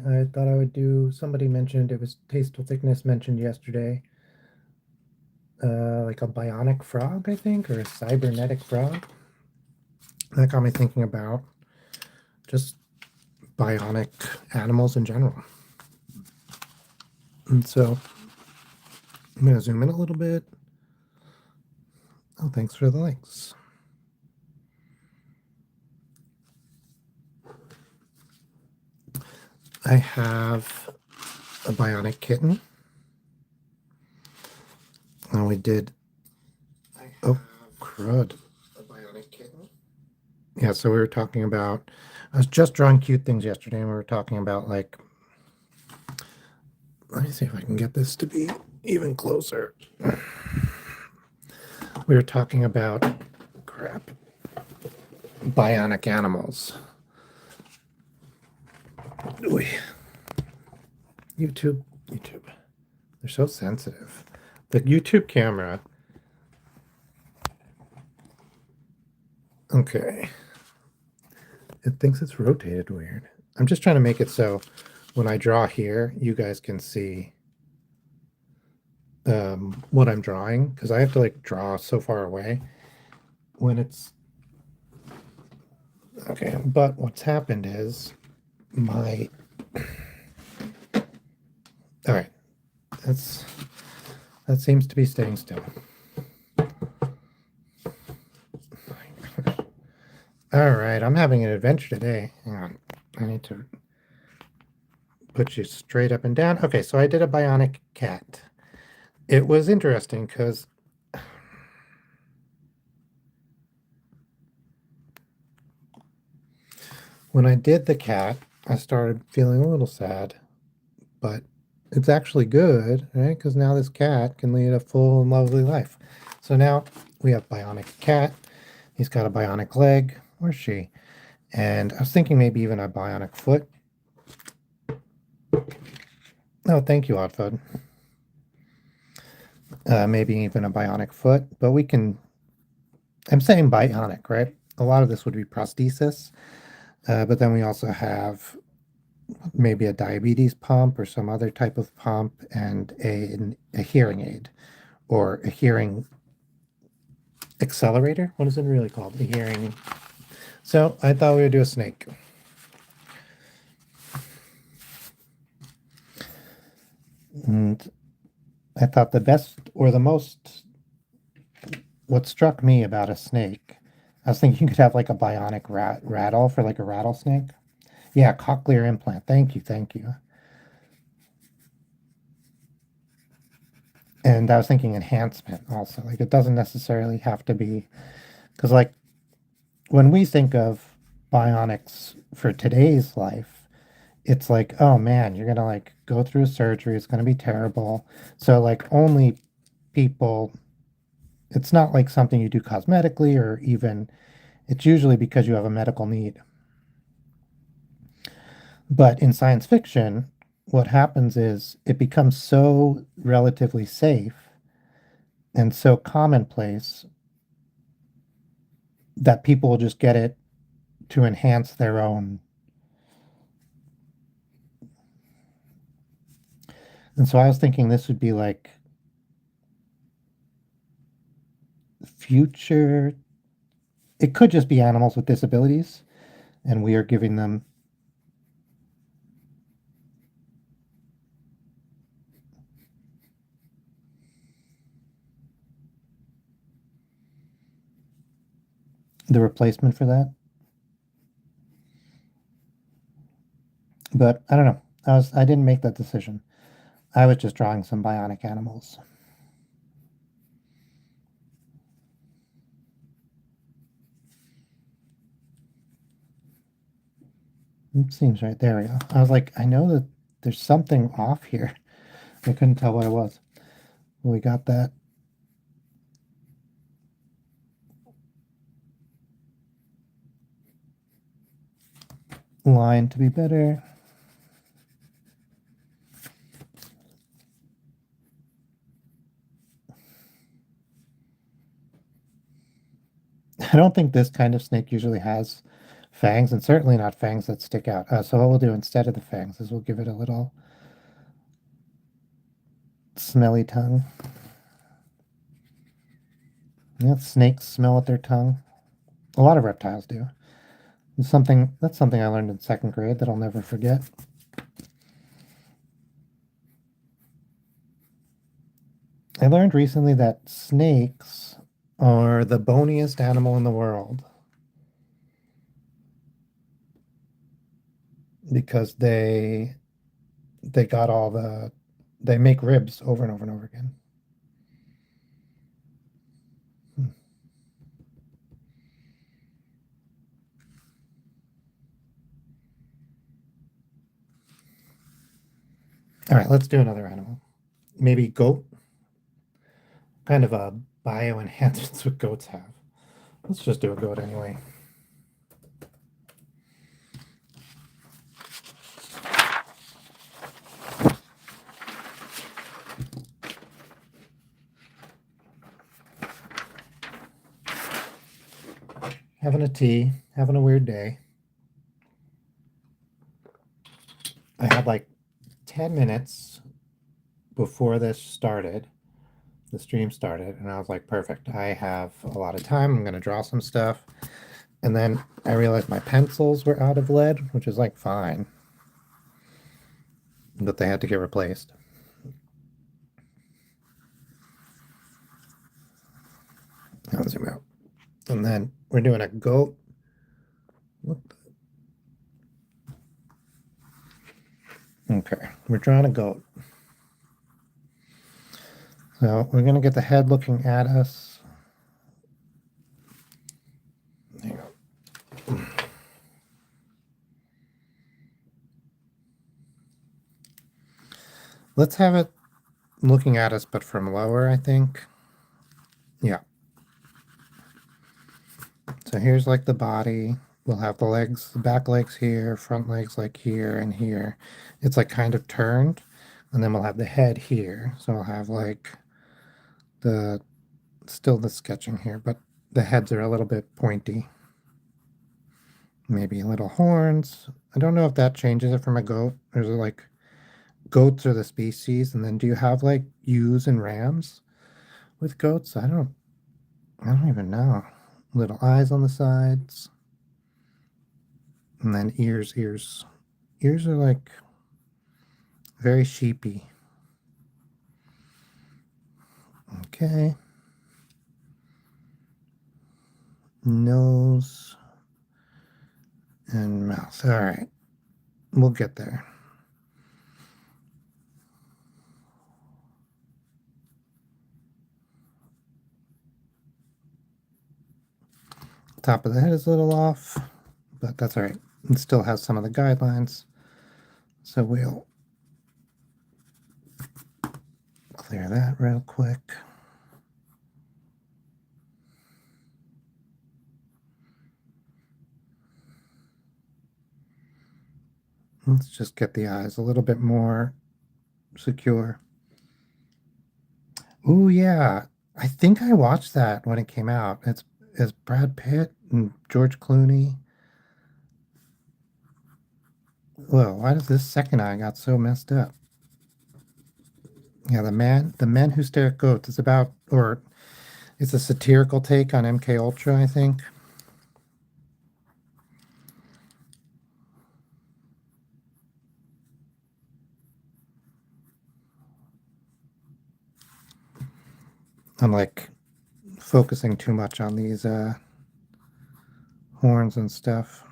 I thought I would do, somebody mentioned it was Tasteful Thickness mentioned yesterday, like a bionic frog, I think, or a cybernetic frog. That got me thinking about just bionic animals in general. And so I'm going to zoom in a little bit. Oh, thanks for the links. I have a bionic kitten. And we did. Oh, crud. A bionic kitten. Yeah, so we were talking about. I was just drawing cute things yesterday, and we were talking about like. Let me see if I can get this to be even closer. We were talking about crap. Bionic animals. Ooh. YouTube. They're so sensitive. The YouTube camera. Okay. It thinks it's rotated weird. I'm just trying to make it so when I draw here, you guys can see what I'm drawing, because I have to like draw so far away when it's okay. But what's happened is my all right. That seems to be staying still. All right, I'm having an adventure today. Hang on, I need to put you straight up and down. Okay, so I did a bionic cat. It was interesting because when I did the cat, I started feeling a little sad, but it's actually good, right? Because now this cat can lead a full and lovely life. So now we have bionic cat. He's got a bionic leg, or she. And I was thinking maybe even a bionic foot. Oh, thank you, Oddfud. Maybe even a bionic foot, but we can. I'm saying bionic, right? A lot of this would be prosthesis, but then we also have maybe a diabetes pump or some other type of pump and a hearing aid or a hearing accelerator. What is it really called? A hearing. So I thought we would do a snake. And I thought the best or the most, what struck me about a snake, I was thinking you could have like a bionic rattle for like a rattlesnake. Yeah, cochlear implant. Thank you. Thank you. And I was thinking enhancement also. Like it doesn't necessarily have to be, because like when we think of bionics for today's life, it's like, oh man, you're gonna like go through surgery, it's gonna be terrible. So like only people, it's not like something you do cosmetically or even it's usually because you have a medical need. But in science fiction, what happens is it becomes so relatively safe and so commonplace that people will just get it to enhance their own. And so I was thinking this would be like future. It could just be animals with disabilities, and we are giving them. The replacement for that. But I don't know. I didn't make that decision. I was just drawing some bionic animals. It seems right. There we go. I was like, I know that there's something off here. I couldn't tell what it was. We got that. Line to be better. I don't think this kind of snake usually has fangs, and certainly not fangs that stick out. So what we'll do instead of the fangs is we'll give it a little smelly tongue. Yeah, snakes smell with their tongue. A lot of reptiles do. That's something I learned in second grade that I'll never forget. I learned recently that snakes are the boniest animal in the world because they got all they make ribs over and over and over again. Hmm. All right, let's do another animal. Maybe goat. Kind of a bio enhancements what goats have. Let's just do a goat anyway. Having a tea, having a weird day. I had like 10 minutes before this started, the stream started, and I was like, perfect. I have a lot of time. I'm going to draw some stuff. And then I realized my pencils were out of lead, which is like fine, but they had to get replaced. I'll zoom out. And then we're doing a goat. Okay, we're drawing a goat. So we're going to get the head looking at us. There you go. Let's have it looking at us, but from lower, I think. Yeah. So here's like the body. We'll have the legs, the back legs here, front legs like here and here. It's like kind of turned. And then we'll have the head here. So I'll have like still the sketching here, but the heads are a little bit pointy. Maybe little horns. I don't know if that changes it from a goat. There's like goats are the species, and then do you have like ewes and rams with goats? I don't even know. Little eyes on the sides. And then ears. Ears are like very sheepy. Okay. Nose and mouth. All right. We'll get there. Top of the head is a little off, but that's all right. It still has some of the guidelines. So we'll clear that real quick. Let's just get the eyes a little bit more secure. Oh yeah, I think I watched that when it came out. It's Brad Pitt and George Clooney. Whoa, why does this second eye got so messed up? Yeah, the men who stare at goats. It's about, or it's a satirical take on MK Ultra, I think. I'm like focusing too much on these horns and stuff.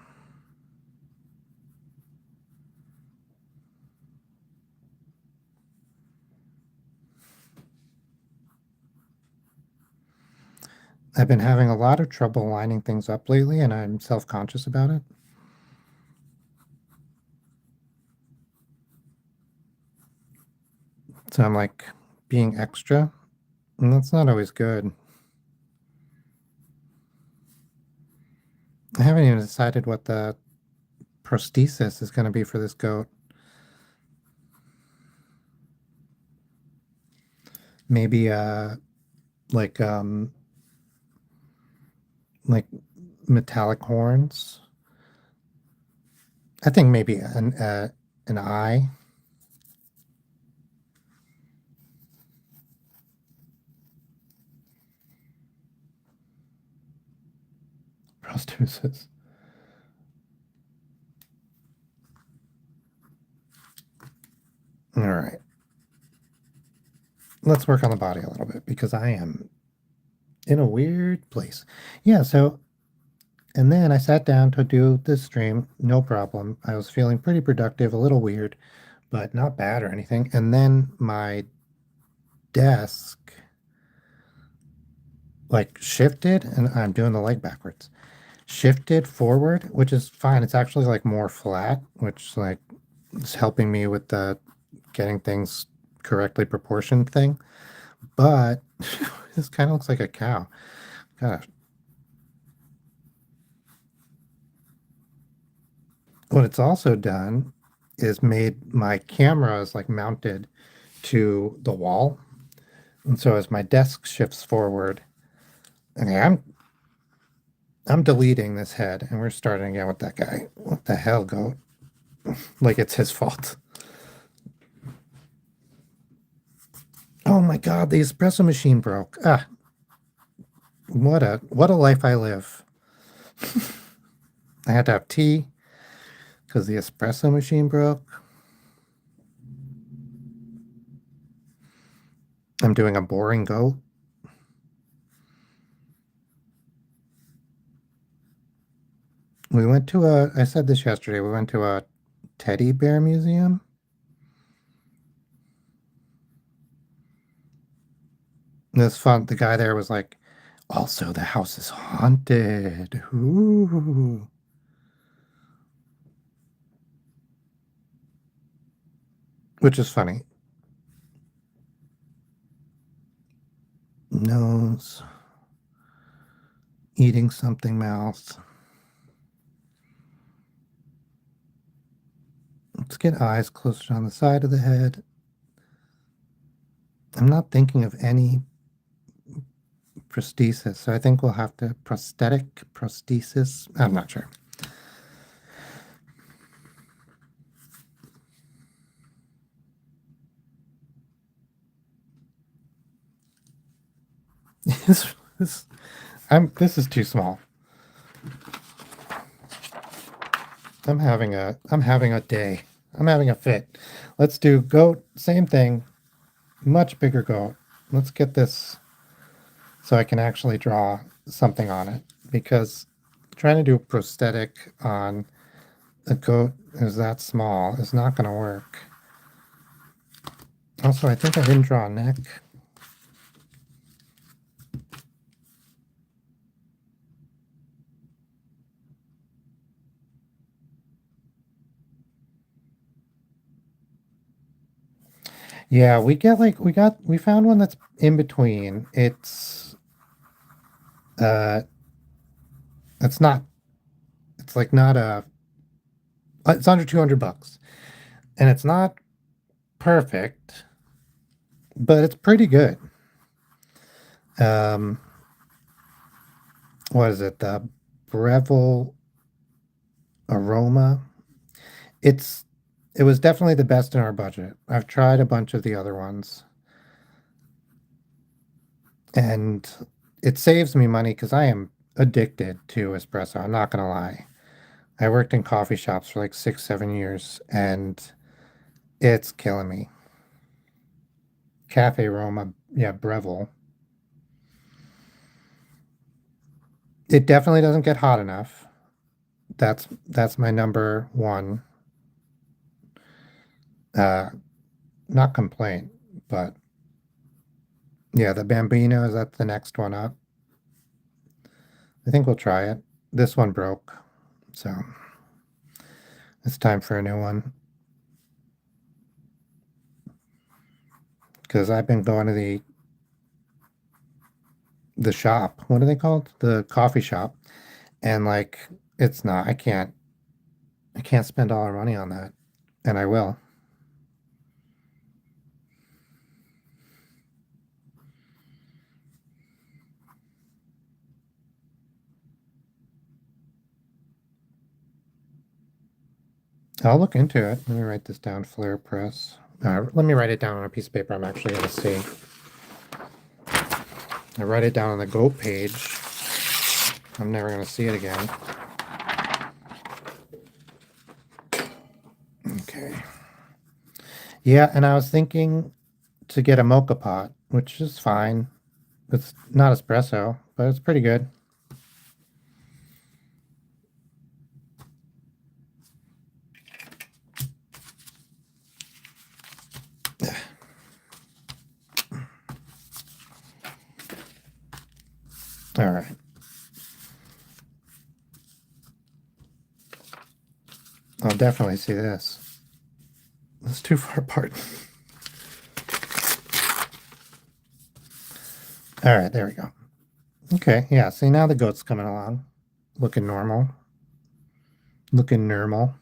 I've been having a lot of trouble lining things up lately, and I'm self-conscious about it. So I'm like being extra, and that's not always good. I haven't even decided what the prosthesis is going to be for this goat. Maybe like um like metallic horns I think maybe an eye. Prosthesis. All right. Let's work on the body a little bit because I am in a weird place. Yeah, so and then I sat down to do this stream, no problem. I was feeling pretty productive, a little weird, but not bad or anything. And then my desk like shifted, and I'm doing the leg backwards. Shifted forward, which is fine. It's actually like more flat, which like is helping me with the getting things correctly proportioned thing. But this kind of looks like a cow. Gosh. What it's also done is made my cameras like mounted to the wall. And so as my desk shifts forward, okay, I'm deleting this head and we're starting again with that guy. What the hell, goat? Like it's his fault. Oh my god, the espresso machine broke. Ah, what a life I live. I had to have tea because the espresso machine broke. I'm doing a boring goat. We went to I said this yesterday, we went to a teddy bear museum. It was fun. The guy there was like, also, the house is haunted. Ooh. Which is funny. Nose, eating something, mouth. Let's get eyes closer on the side of the head. I'm not thinking of any prosthesis, so I think we'll have to prosthesis. I'm not sure. this, this, this is too small. I'm having a day. I'm having a fit. Let's do goat, same thing, much bigger goat. Let's get this so I can actually draw something on it because trying to do a prosthetic on a goat is that small is not going to work. Also, I think I didn't draw a neck. Yeah, we found one that's in between. Uh it's not it's like not a it's under 200 bucks. And it's not perfect, but it's pretty good. Um what is it? The Breville Aroma. It's it was definitely the best in our budget. I've tried a bunch of the other ones and it saves me money because I am addicted to espresso. I'm not gonna lie. I worked in coffee shops for like 6, 7 years and it's killing me. Cafe Roma, yeah, Breville. It definitely doesn't get hot enough. That's my number one. Uh, not complaint, but yeah, the Bambino is that the next one up. I think we'll try it. This one broke, so it's time for a new one. Because I've been going to the shop. What are they called? The coffee shop, and like it's not. I can't spend all our money on that, and I will. I'll look into it. Let me write this down. Flare press. Let me write it down on a piece of paper I'm actually going to see. I write it down on the goat page. I'm never going to see it again. Okay. Yeah, and I was thinking to get a mocha pot, which is fine. It's not espresso, but it's pretty good. All right. I'll definitely see this. It's too far apart. All right, there we go. Okay, yeah, see now the goat's coming along. Looking normal. Looking normal.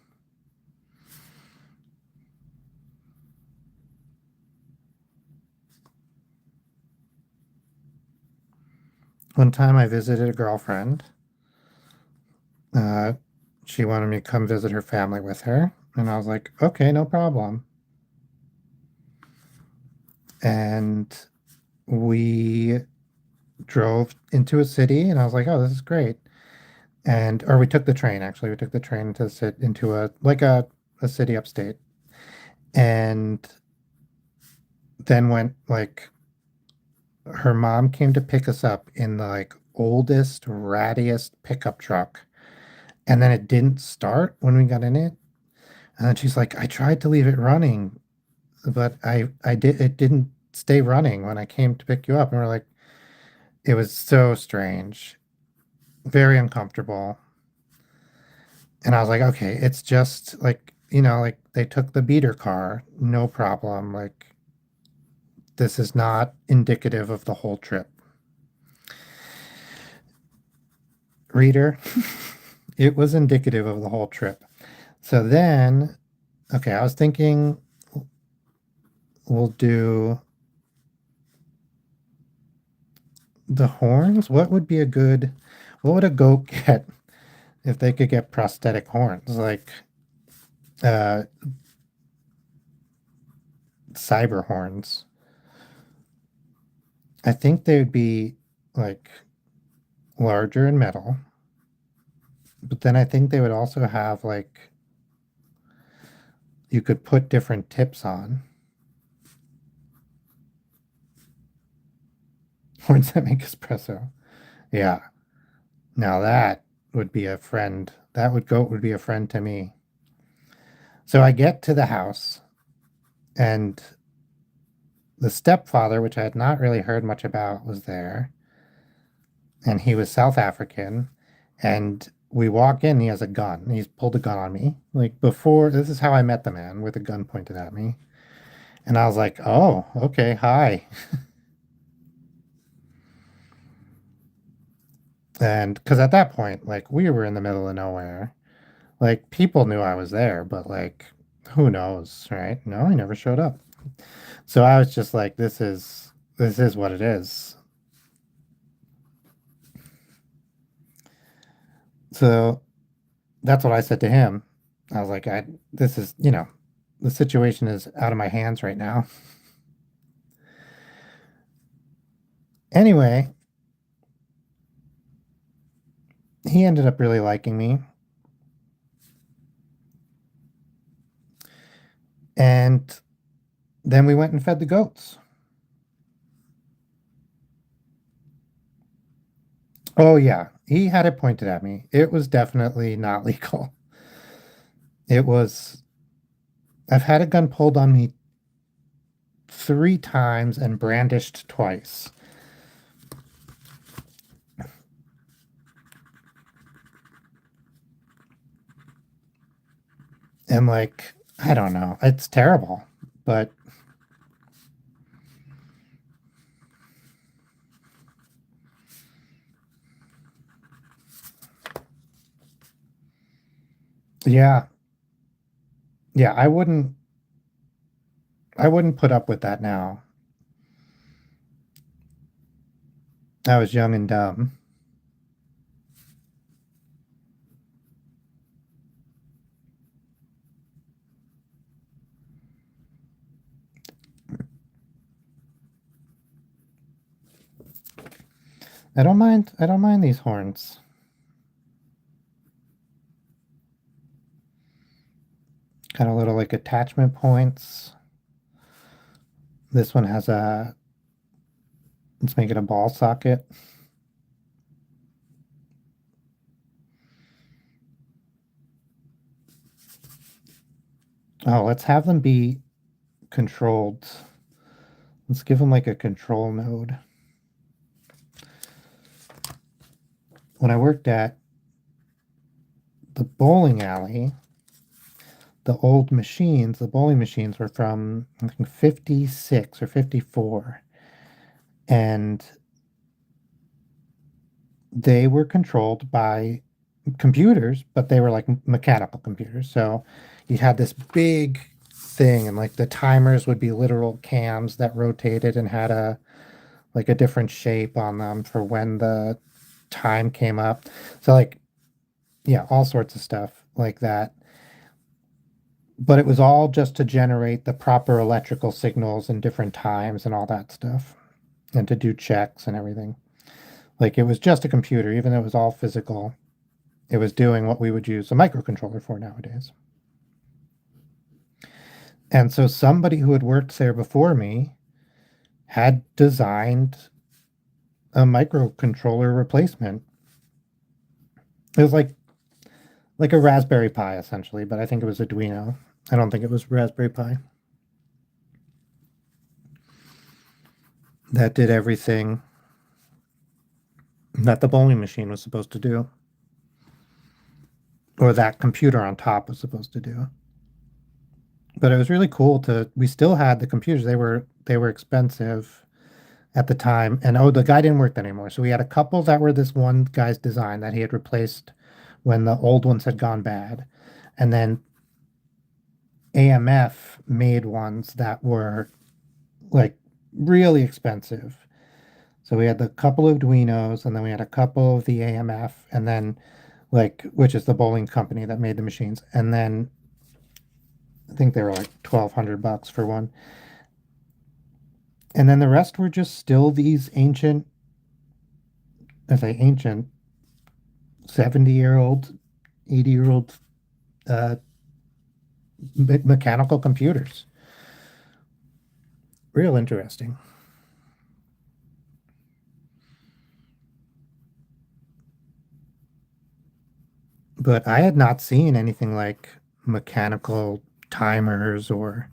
One time I visited a girlfriend. Uh, she wanted me to come visit her family with her. And I was like, okay, no problem. And we drove into a city and I was like, oh, this is great. And or we took the train actually. We took the train to sit into a city upstate. And then went like her mom came to pick us up in the like oldest, rattiest pickup truck. And then it didn't start when we got in it. And then she's like, I tried to leave it running, but I did it didn't stay running when I came to pick you up. And we're like, it was so strange, very uncomfortable. And I was like, okay, it's just like, like they took the beater car, no problem. Like this is not indicative of the whole trip. Reader, it was indicative of the whole trip. So then, okay, I was thinking we'll do the horns. What would a goat get if they could get prosthetic horns? Like, uh, cyber horns. I think they would be like larger in metal, but then I think they would also have like you could put different tips on horns that make espresso. Yeah. Now that would be a friend. Goat would be a friend to me. So I get to the house and the stepfather, which I had not really heard much about, was there. And he was South African. And we walk in, he has a gun. He's pulled a gun on me. Like before, this is how I met the man with a gun pointed at me. And I was like, oh, okay, hi. And because at that point, like we were in the middle of nowhere. Like people knew I was there, but like who knows, right? No, he never showed up. So I was just like, this is what it is. So that's what I said to him. I was like, this is, the situation is out of my hands right now. Anyway, he ended up really liking me. And then we went and fed the goats. Oh, yeah. He had it pointed at me. It was definitely not legal. It was, I've had a gun pulled on me 3 times and brandished twice. And like, I don't know. It's terrible. But yeah, yeah, I wouldn't put up with that now. I was young and dumb. I don't mind these horns. Got a little like attachment points. This one has a, let's make it a ball socket. Oh, let's have them be controlled. Let's give them like a control node. When I worked at the bowling alley, the old machines, the bowling machines were from, I think, 56 or 54. And they were controlled by computers, but they were like mechanical computers. So you had this big thing, and like the timers would be literal cams that rotated and had a like a different shape on them for when the time came up. So like yeah, all sorts of stuff like that. But it was all just to generate the proper electrical signals and different times and all that stuff, and to do checks and everything. Like it was just a computer, even though it was all physical. It was doing what we would use a microcontroller for nowadays. And so somebody who had worked there before me had designed a microcontroller replacement. It was like a Raspberry Pi essentially, but I think it was Arduino. I don't think it was Raspberry Pi. That did everything that the bowling machine was supposed to do, or that computer on top was supposed to do. But it was really cool to. We still had the computers. They were expensive at the time, and oh, the guy didn't work there anymore. So we had a couple that were this one guy's design that he had replaced when the old ones had gone bad, and then AMF made ones that were like really expensive. So we had the couple of Arduinos, and then we had a couple of the AMF, and then like which is the bowling company that made the machines, and then I think they were like $1,200 for one, and then the rest were just still these ancient, I say ancient, 70-year-old, 80-year-old uh, mechanical computers. Real interesting. But I had not seen anything like mechanical timers or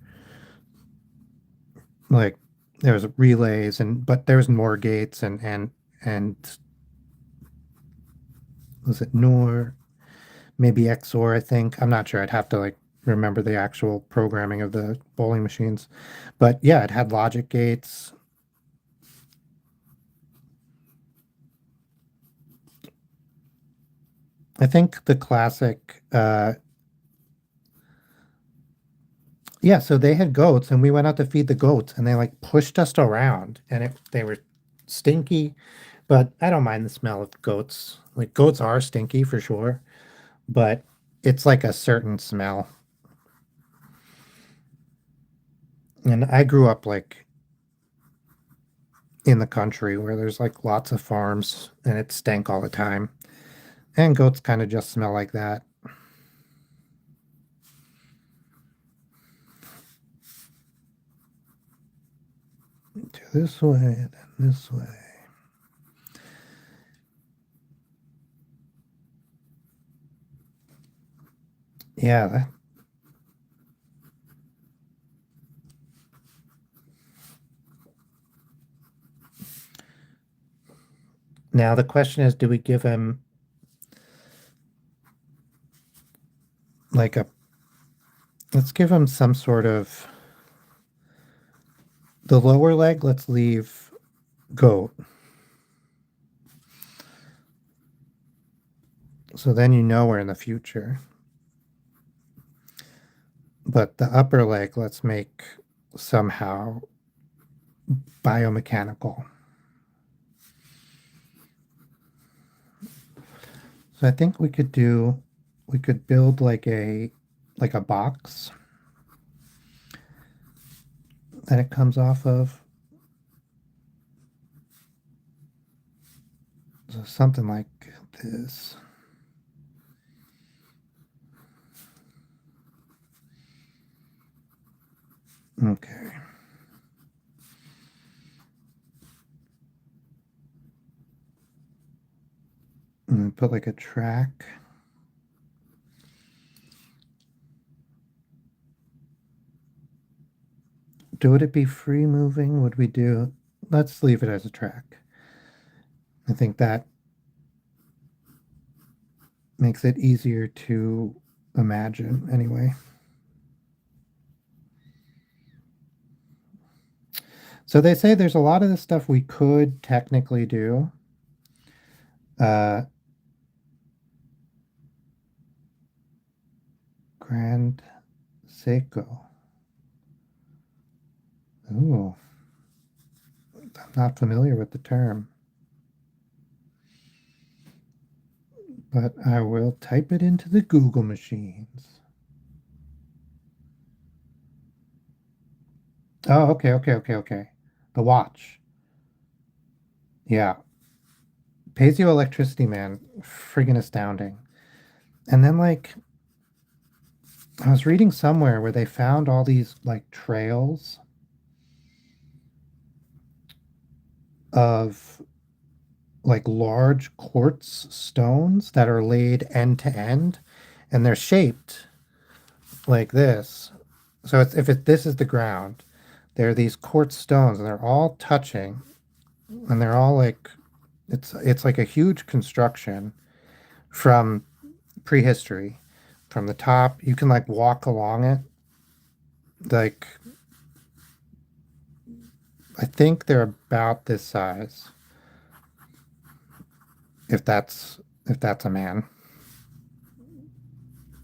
like there was relays and but there was more gates and was it NOR, maybe XOR, I think. I'm not sure. I'd have to like remember the actual programming of the bowling machines. But yeah, it had logic gates. I think the classic yeah, so they had goats and we went out to feed the goats and they like pushed us around and they were stinky, but I don't mind the smell of goats. Like goats are stinky for sure, but it's like a certain smell. And I grew up like in the country where there's like lots of farms and it stank all the time. And goats kind of just smell like that. To this way, then this way. Yeah, now the question is, do we give him like a, let's give him some sort of, the lower leg, let's leave goat. So then you know we're in the future. But the upper leg, let's make somehow biomechanical. So I think we could build like a box that it comes off of. something like this. Okay. And put like a track. Would it be free moving? Would we do? Let's leave it as a track. I think that makes it easier to imagine anyway. So they say there's a lot of the stuff we could technically do. Uh, Grand Seiko. Ooh, I'm not familiar with the term, but I will type it into the Google machines. Oh, okay. The watch. Yeah. Piezoelectricity, man. Friggin' astounding. And then, like, I was reading somewhere where they found all these, like, trails of, like, large quartz stones that are laid end to end, and they're shaped like this. So it's, this is the ground, there are these quartz stones, and they're all touching, and they're all like, it's like a huge construction from prehistory. From the top, you can like walk along it. Like, I think they're about this size. If that's a man.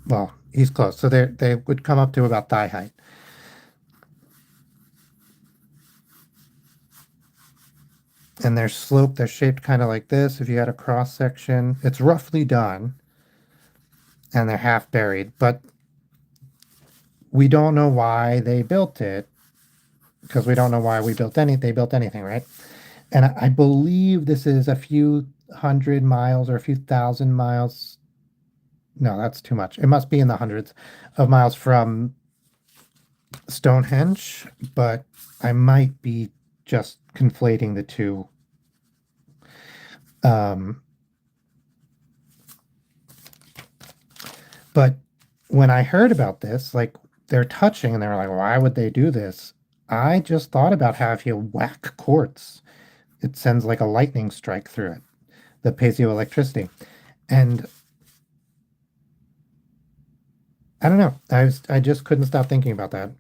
Well, he's close. So they would come up to about thigh height. And they're sloped, they're shaped kind of like this. If you had a cross section, it's roughly done, and they're half buried. But we don't know why they built it, because we don't know why they built anything, right? And I believe this is a few hundred miles or a few thousand miles. No, that's too much. It must be in the hundreds of miles from Stonehenge, but I might be just conflating the two. Um, but when I heard about this, like, they're touching and they're like, why would they do this? I just thought about how if you whack quartz, it sends like a lightning strike through it, the piezoelectricity. And I don't know. I just couldn't stop thinking about that.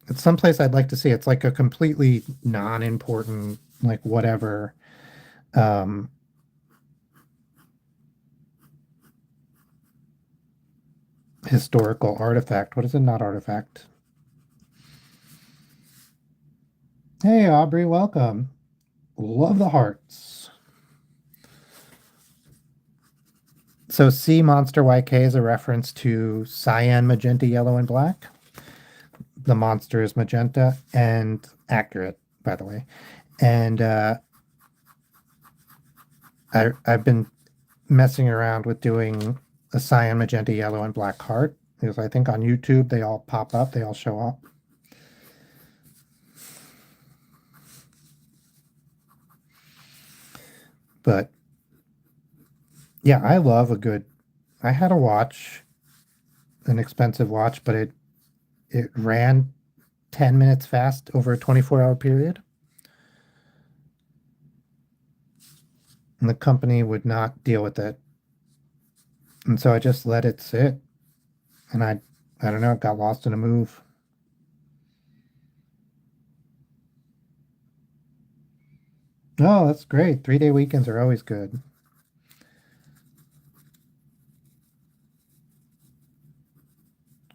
It's someplace I'd like to see. It's like a completely non-important, like whatever, um, historical artifact. What is it? Not artifact. Hey, Aubrey, welcome. Love the hearts. So CMonsterYK is a reference to cyan, magenta, yellow, and black. The monster is magenta, and accurate, by the way. And I've been messing around with doing a cyan, magenta, yellow, and black heart, because I think on YouTube they all pop up, they all show up. But yeah, I love a good. I had a watch, an expensive watch, but it ran 10 minutes fast over a 24-hour period. And the company would not deal with it. And so I just let it sit. And I don't know, it got lost in a move. Oh, that's great. 3-day weekends are always good.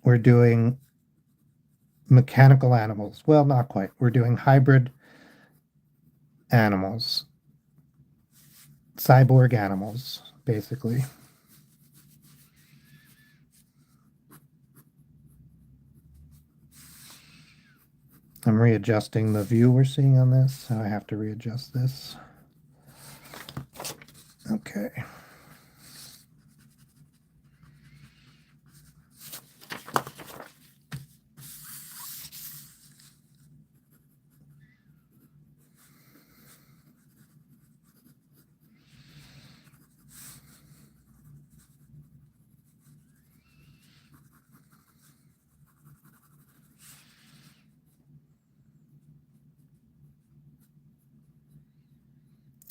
We're doing mechanical animals. Well, not quite. We're doing hybrid animals, cyborg animals, basically. I'm readjusting the view we're seeing on this, so I have to readjust this. Okay.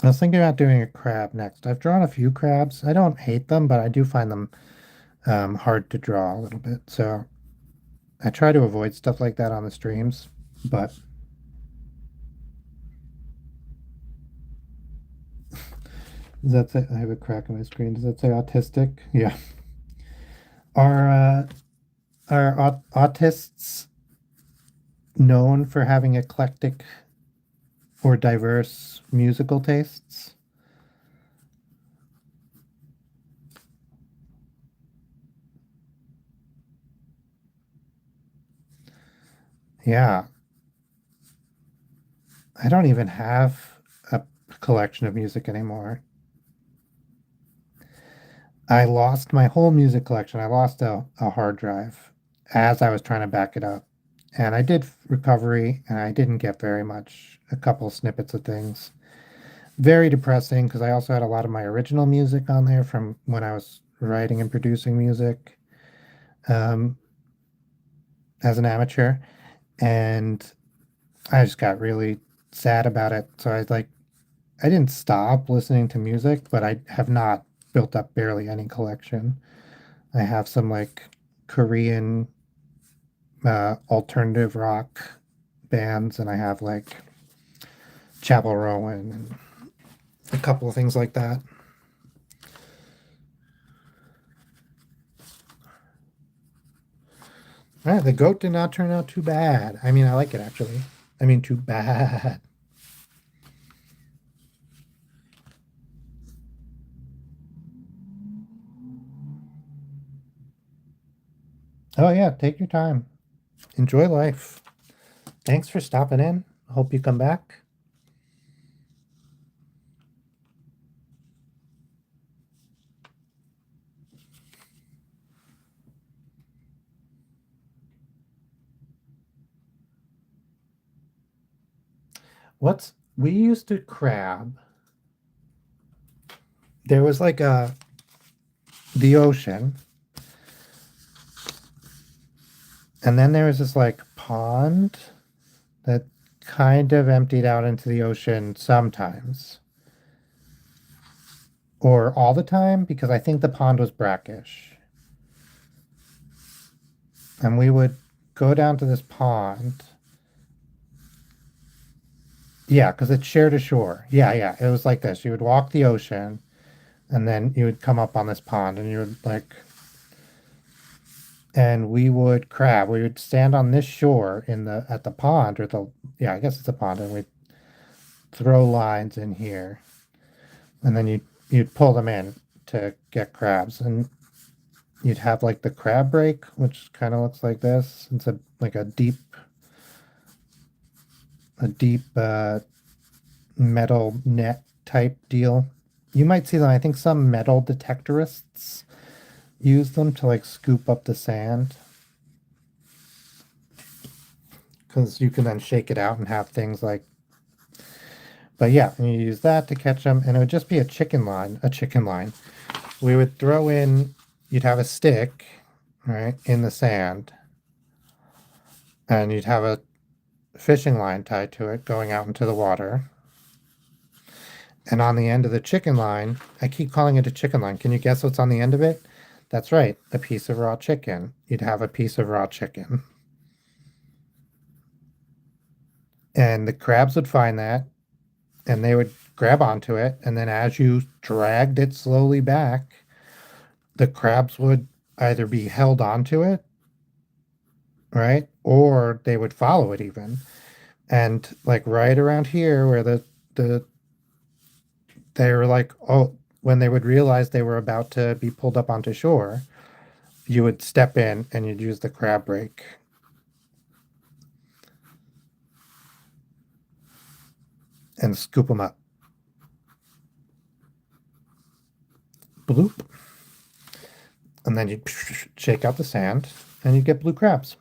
I was thinking about doing a crab next. I've drawn a few crabs. I don't hate them, but I do find them hard to draw a little bit. So I try to avoid stuff like that on the streams. But does that say I have a crack in my screen? Does that say autistic? Yeah. Are autists known for having eclectic or diverse musical tastes? Yeah. I don't even have a collection of music anymore. I lost my whole music collection. I lost a hard drive as I was trying to back it up. And I did recovery and I didn't get very much, a couple snippets of things. Very depressing because I also had a lot of my original music on there from when I was writing and producing music um, as an amateur. And I just got really sad about it. So I was like, I didn't stop listening to music, but I have not built up barely any collection. I have some like Korean alternative rock bands, and I have like Chapel Rowan and a couple of things like that. The goat did not turn out too bad. I mean, I like it actually. I mean, too bad. Oh, yeah, take your time. Enjoy life. Thanks for stopping in. Hope you come back. We used to crab. There was like the ocean, and then there was this like pond that kind of emptied out into the ocean sometimes. Or all the time, because I think the pond was brackish. And we would go down to this pond. Yeah, because it shared a shore. Yeah, yeah. It was like this. You would walk the ocean and then you would come up on this pond and you would like, and we would crab. We would stand on this shore in the, at the pond or the, yeah, I guess it's a pond, and we'd throw lines in here. And then you'd pull them in to get crabs. And you'd have like the crab break, which kind of looks like this. It's a like a deep metal net type deal. You might see them. I think some metal detectorists use them to like scoop up the sand because you can then shake it out and have things like. But yeah, and you use that to catch them, and it would just be a chicken line. A chicken line. We would throw in. You'd have a stick, right, in the sand, and you'd have a fishing line tied to it going out into the water. And on the end of the chicken line, I keep calling it a chicken line. Can you guess what's on the end of it? That's right, a piece of raw chicken. You'd have a piece of raw chicken. And the crabs would find that and they would grab onto it. And then as you dragged it slowly back, the crabs would either be held onto it, right? Or they would follow it even. And like right around here where the they were like, oh, when they would realize they were about to be pulled up onto shore, you would step in and you'd use the crab rake and scoop them up. bloop, and then you shake out the sand, and you get blue crabs.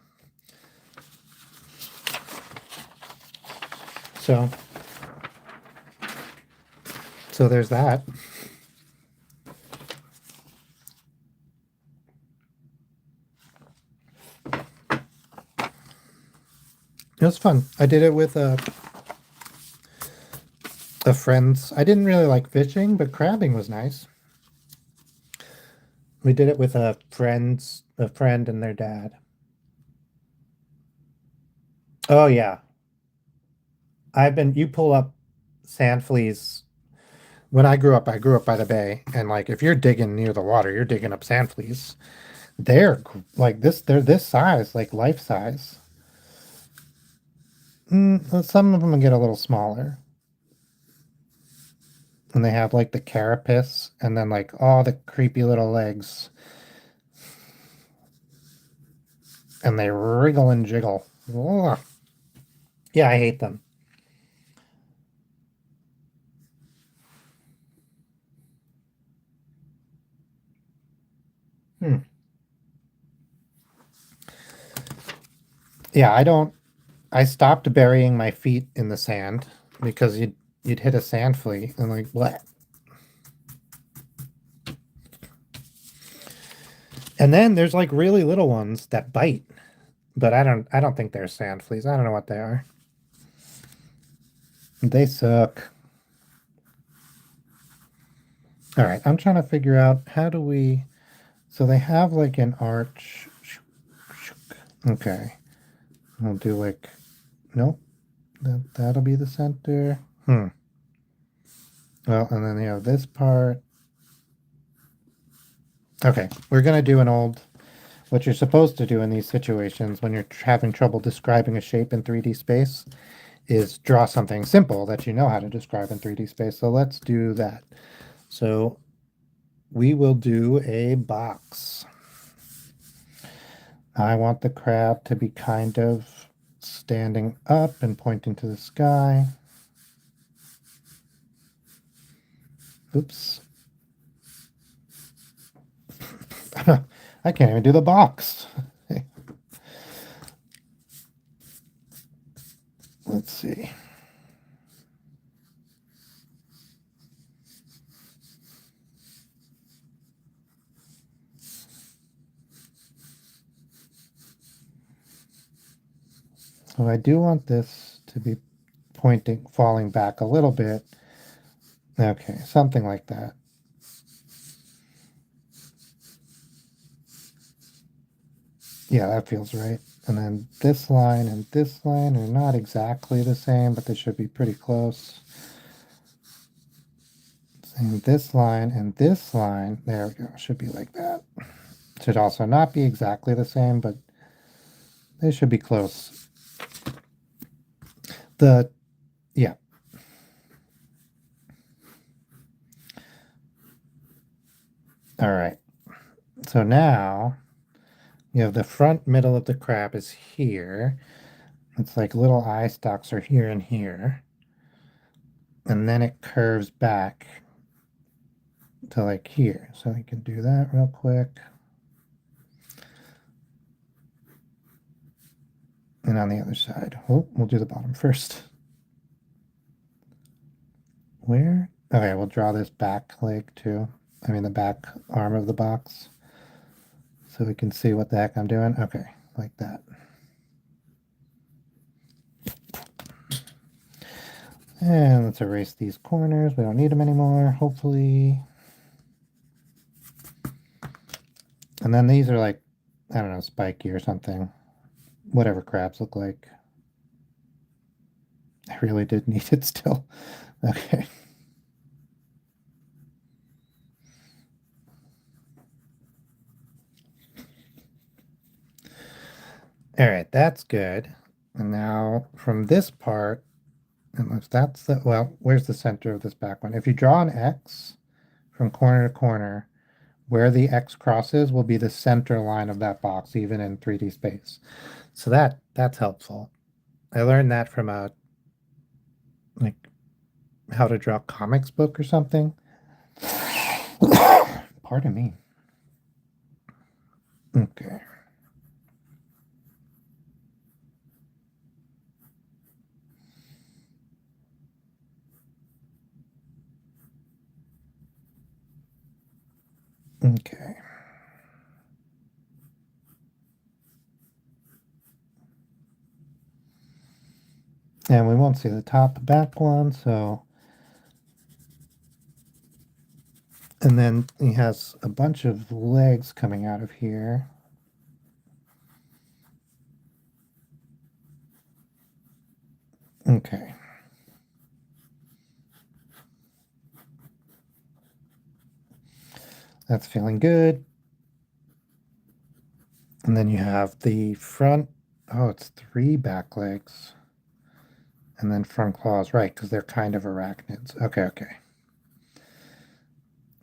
So there's that. It was fun. I did it with a friend's. I didn't really like fishing, but crabbing was nice. We did it with a friend and their dad. Oh yeah. You pull up sand fleas. When I grew up by the bay, and like if you're digging near the water, you're digging up sand fleas. Like this, they're this size, like life size. Some of them get a little smaller. And they have like the carapace and then like all the creepy little legs. And they wriggle and jiggle. Ugh. Yeah, I hate them. Hmm. Yeah, I stopped burying my feet in the sand because you'd hit a sand flea and like what? And then there's like really little ones that bite, but I don't think they're sand fleas. I don't know what they are. They suck. All right, I'm trying to figure out how do we. So they have like an arch. Okay, we'll do like. Nope, that'll be the center. Well, and then you have this part. Okay, we're gonna do what you're supposed to do in these situations when you're having trouble describing a shape in 3D space is draw something simple that you know how to describe in 3D space. So let's do that. So we will do a box. I want the crab to be kind of standing up and pointing to the sky. Oops. I can't even do the box. Let's see. So I do want this to be falling back a little bit. Okay, something like that. Yeah, that feels right. And then this line and this line are not exactly the same, but they should be pretty close. And this line and this line, there we go, should be like that. Should also not be exactly the same, but they should be close. Yeah. All right. So now you have the front middle of the crab is here. It's like little eye stalks are here and here. And then it curves back to like here. So we can do that real quick. And on the other side, we'll do the bottom first. Where? Okay, we'll draw this back leg too. I mean the back arm of the box. So we can see what the heck I'm doing. Okay, like that. And let's erase these corners. We don't need them anymore, hopefully. And then these are like, I don't know, spiky or something. Whatever crabs look like. I really did need it still. Okay. All right, that's good. And now from this part, and if that's well, where's the center of this back one? If you draw an X from corner to corner, where the X crosses will be the center line of that box, even in 3D space. So that's helpful. I learned that from a like how to draw comics book or something. pardon me. Okay. Okay. And we won't see the top back one, so. And then he has a bunch of legs coming out of here. Okay. That's feeling good. And then you have the front. Oh, it's 3 back legs. And then front claws, right, because they're kind of arachnids. Okay, okay.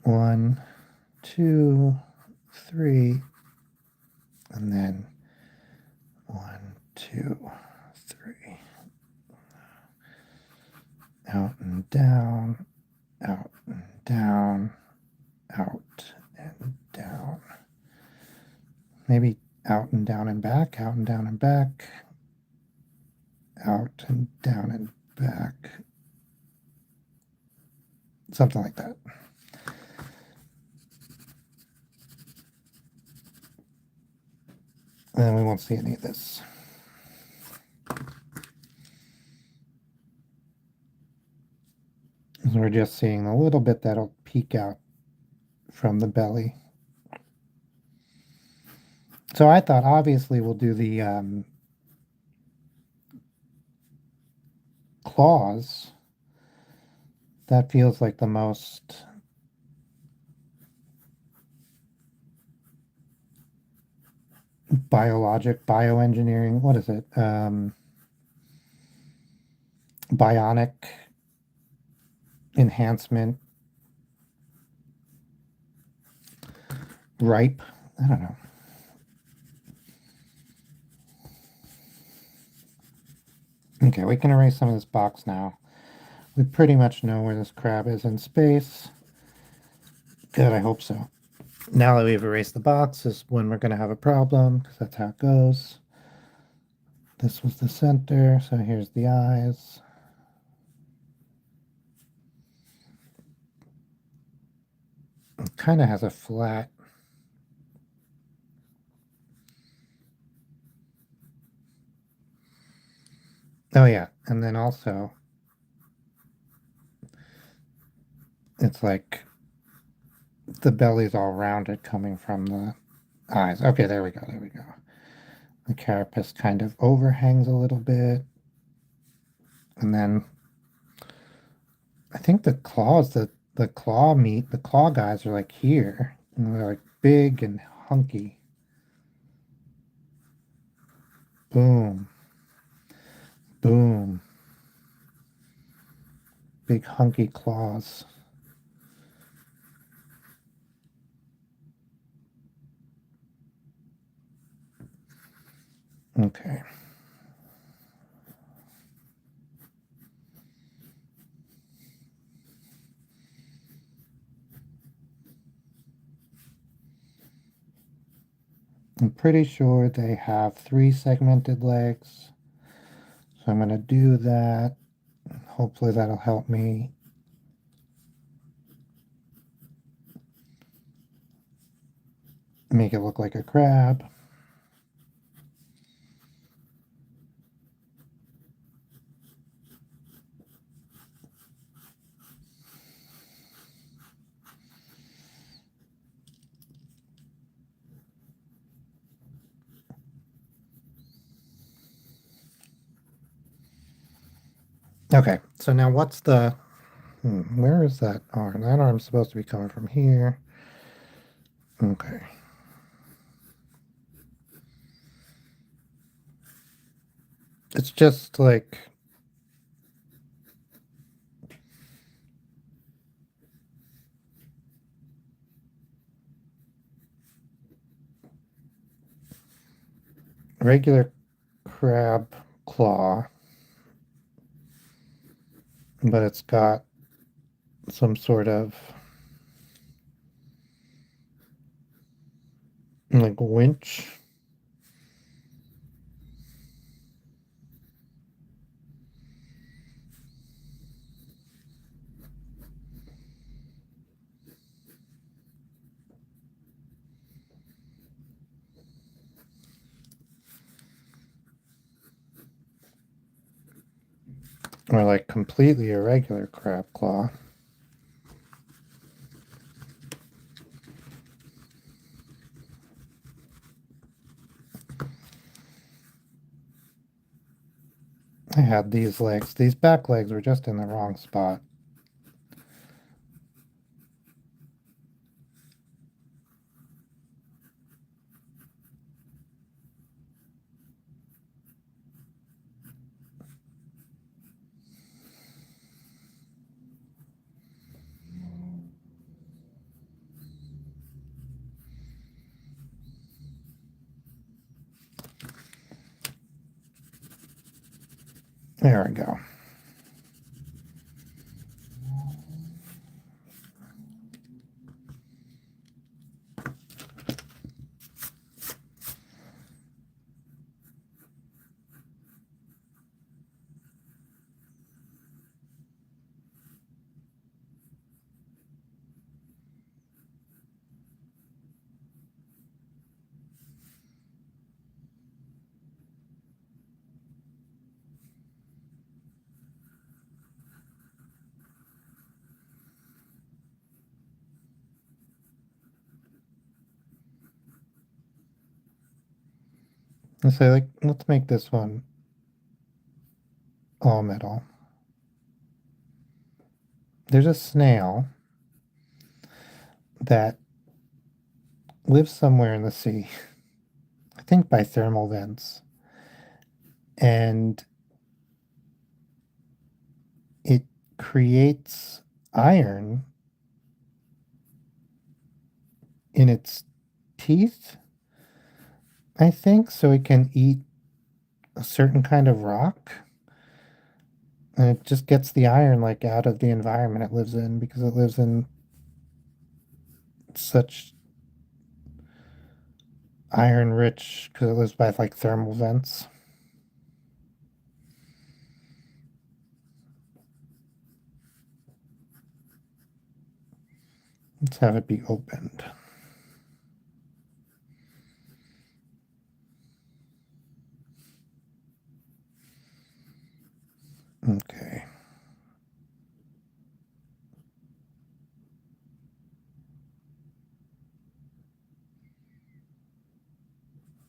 1, 2, 3. And then 1, 2, 3. Out and down, out and down, out and down. Maybe out and down and back, out and down and back, out and down and back. Something like that. And then we won't see any of this. So we're just seeing a little bit that'll peek out from the belly. So I thought obviously we'll do the claws. That feels like the most bioengineering. What is it? Bionic enhancement. Ripe. I don't know. Okay, we can erase some of this box now. We pretty much know where this crab is in space. Good, I hope so. Now that we've erased the box is when we're going to have a problem, because that's how it goes. This was the center, so here's the eyes. It kind of has a flat. Oh yeah, and then also it's like the belly's all rounded coming from the eyes. Okay, there we go, there we go. The carapace kind of overhangs a little bit. And then I think the claws, the claw meat, the claw guys are like here. And they're like big and hunky. Boom. Boom. Big hunky claws. Okay. I'm pretty sure they have 3 segmented legs. So I'm going to do that. Hopefully that'll help me make it look like a crab. Okay, so now what's the... where is that arm? That arm's supposed to be coming from here. Okay. It's just like... regular crab claw, but it's got some sort of Like winch. Or like completely irregular crab claw. I had these legs. These back legs were just in the wrong spot. There we go. Let's say, like, let's make this one all metal. There's a snail that lives somewhere in the sea, I think by thermal vents, and it creates iron in its teeth, I think, so it can eat a certain kind of rock. And it just gets the iron like out of the environment it lives in because it lives in such iron rich because it lives by like thermal vents. Let's have it be opened. Okay.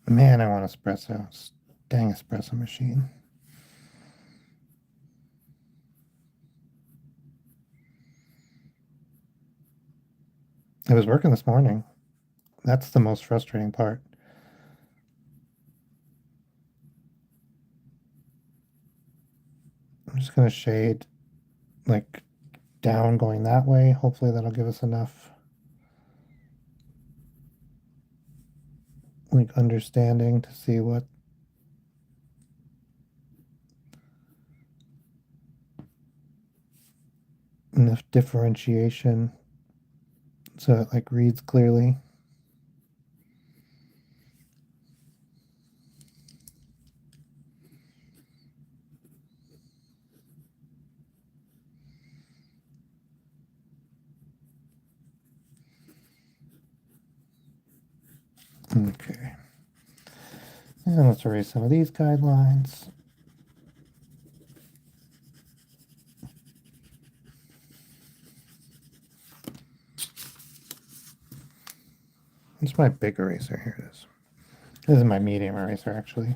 Man, I want espresso. Dang espresso machine. It was working this morning. That's the most frustrating part. I'm just going to shade like down going that way. Hopefully that'll give us enough like understanding to see what enough differentiation so it like reads clearly. Okay. And let's erase some of these guidelines. It's my big eraser. Here it is. This is my medium eraser, actually.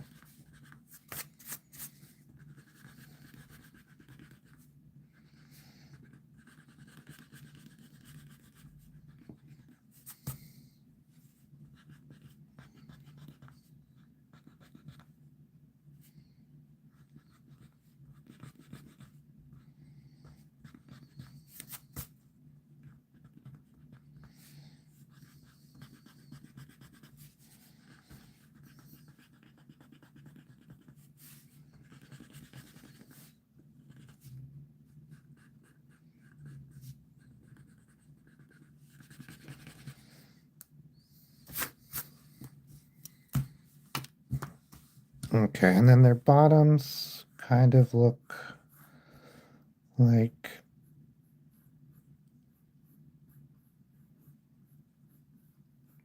Okay, and then their bottoms kind of look like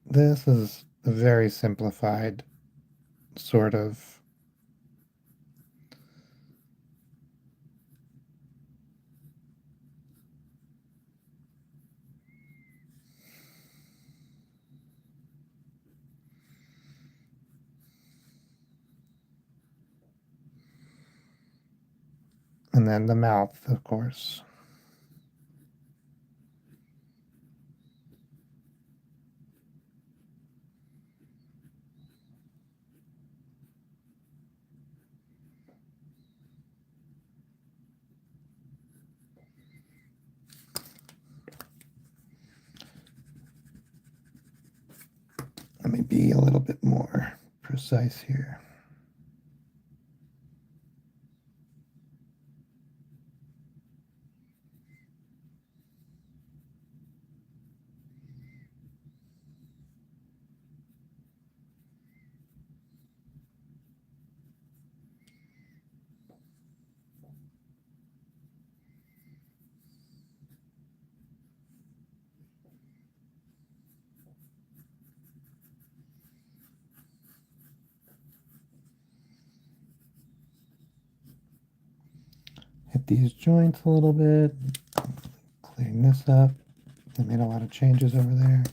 this is a very simplified sort of. And then the mouth, of course. Let me be a little bit more precise here. Hit these joints a little bit, clean this up. I made a lot of changes over there.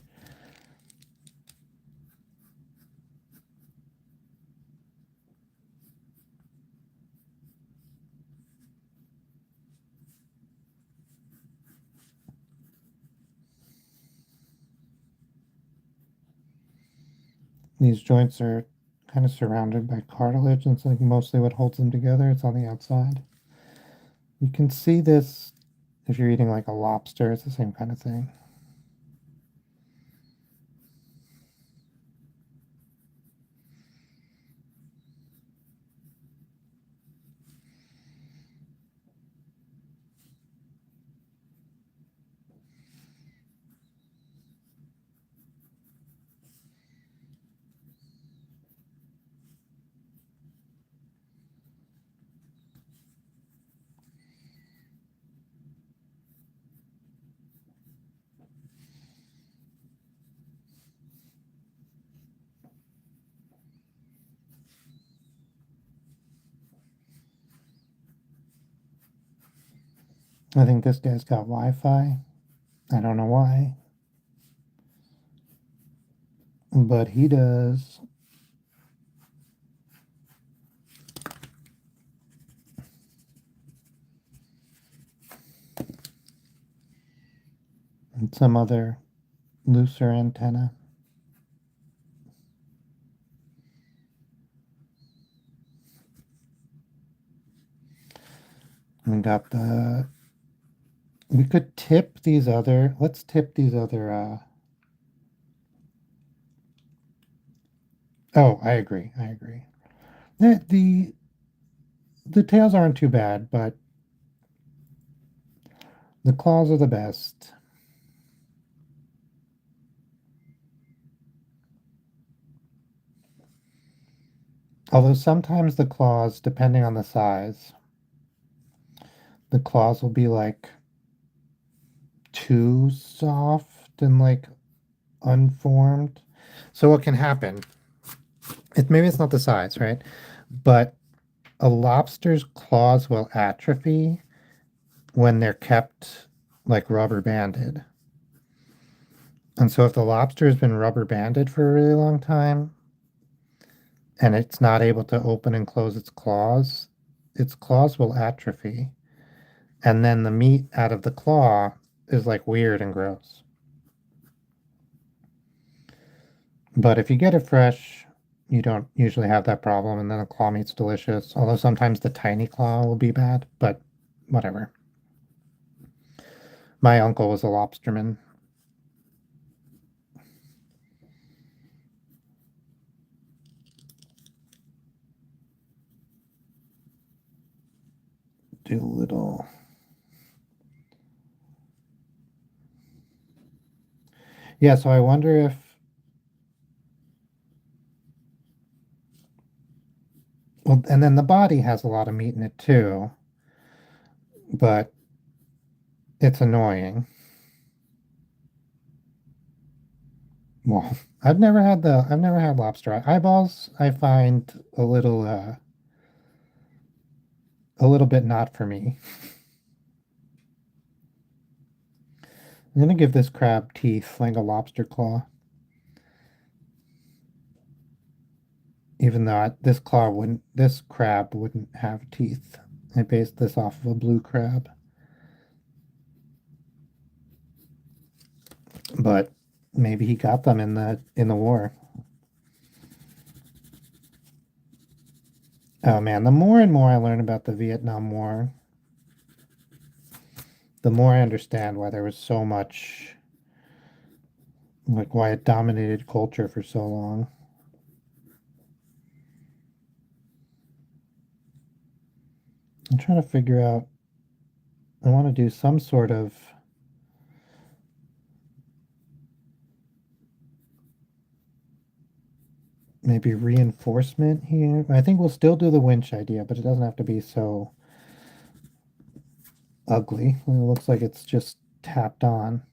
These joints are kind of surrounded by cartilage, and it's like mostly what holds them together. It's on the outside. You can see this if you're eating like a lobster. It's the same kind of thing. I think this guy's got Wi-Fi. I don't know why, but he does. And some other looser antenna. We got the. We could tip these other. Let's tip these other. Oh, I agree. I agree. The tails aren't too bad, but the claws are the best. Although sometimes the claws, depending on the size, the claws will be like too soft and like unformed. So what can happen? Maybe it's not the size, right? But a lobster's claws will atrophy when they're kept like rubber banded. And so if the lobster has been rubber banded for a really long time and it's not able to open and close its claws will atrophy. And then the meat out of the claw is like weird and gross. But if you get it fresh, you don't usually have that problem, and then the claw meat's delicious. Although sometimes the tiny claw will be bad, but whatever. My uncle was a lobsterman. Doodle. Yeah, so I wonder if Well, and then the body has a lot of meat in it too, but it's annoying. Well, I've never had lobster eyeballs. I find a little bit not for me. I'm gonna give this crab teeth like a lobster claw, even though this crab wouldn't have teeth. I based this off of a blue crab, but maybe he got them in the war. Oh man, the more and more I learn about the Vietnam War, the more I understand why there was so much, like why it dominated culture for so long. I'm trying to figure out, I want to do some sort of maybe reinforcement here. I think we'll still do the winch idea, but it doesn't have to be so ugly. It looks like it's just tapped on.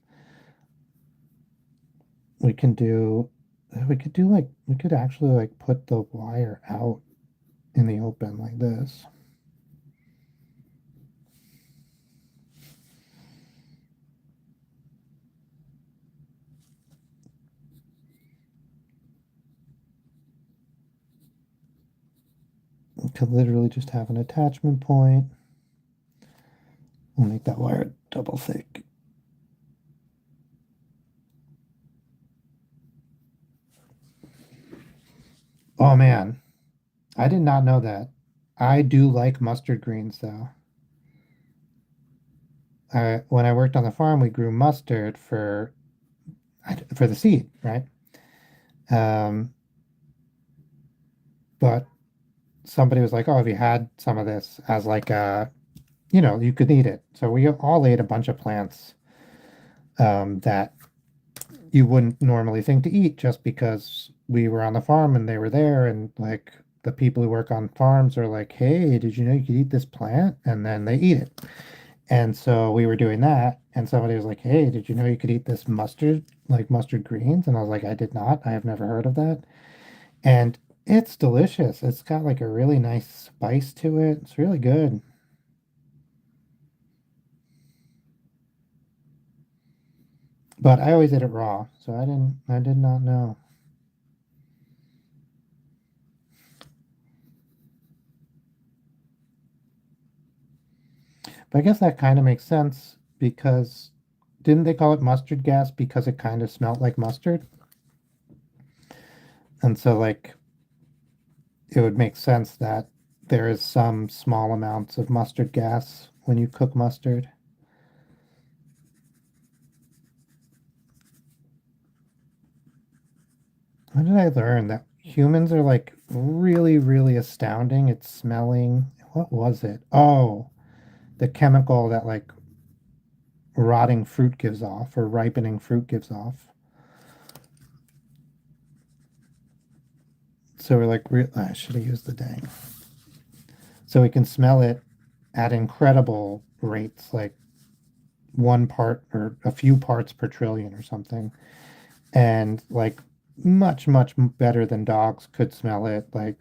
We can do, we could actually like put the wire out in the open like this. We could literally just have an attachment point. We'll make that wire double thick. Oh man, I did not know that. I do like mustard greens though. When I worked on the farm, we grew mustard for the seed, right? Um, but somebody was like, "Oh, have you had some of this as like a, you could eat it." So we all ate a bunch of plants that you wouldn't normally think to eat just because we were on the farm and they were there, and like the people who work on farms are like, "Hey, did you know you could eat this plant?" And then they eat it. And so we were doing that, and somebody was like, "Hey, did you know you could eat this mustard, like mustard greens?" And I was like, "I did not. I have never heard of that." And it's delicious. It's got like a really nice spice to it. It's really good. But I always ate it raw, so I did not know. But I guess that kind of makes sense because didn't they call it mustard gas because it kind of smelled like mustard? And so like it would make sense that there is some small amounts of mustard gas when you cook mustard. When did I learn that humans are like really, really astounding at smelling? What was it? Oh, the chemical that like rotting fruit gives off or ripening fruit gives off. So we're like, I should have used the dang. So we can smell it at incredible rates, like one part or a few parts per trillion or something. And like much, much better than dogs could smell it. Like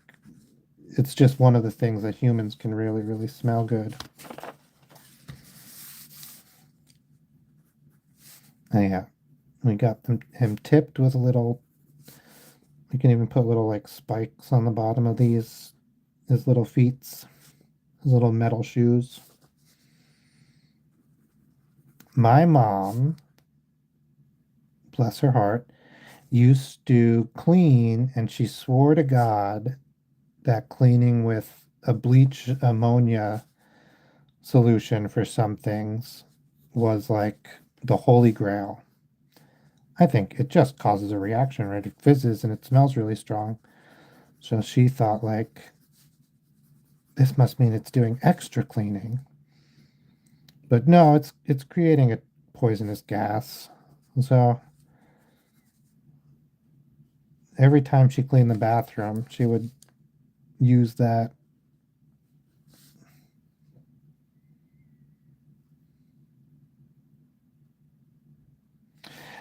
it's just one of the things that humans can really, really smell good. And yeah, we got him tipped with a little, we can even put little like spikes on the bottom of his little feet, his little metal shoes. My mom, bless her heart, used to clean, and she swore to God that cleaning with a bleach ammonia solution for some things was like the holy grail. I think it just causes a reaction, right? It fizzes and it smells really strong. So she thought like this must mean it's doing extra cleaning. But no, it's creating a poisonous gas. So every time she cleaned the bathroom, she would use that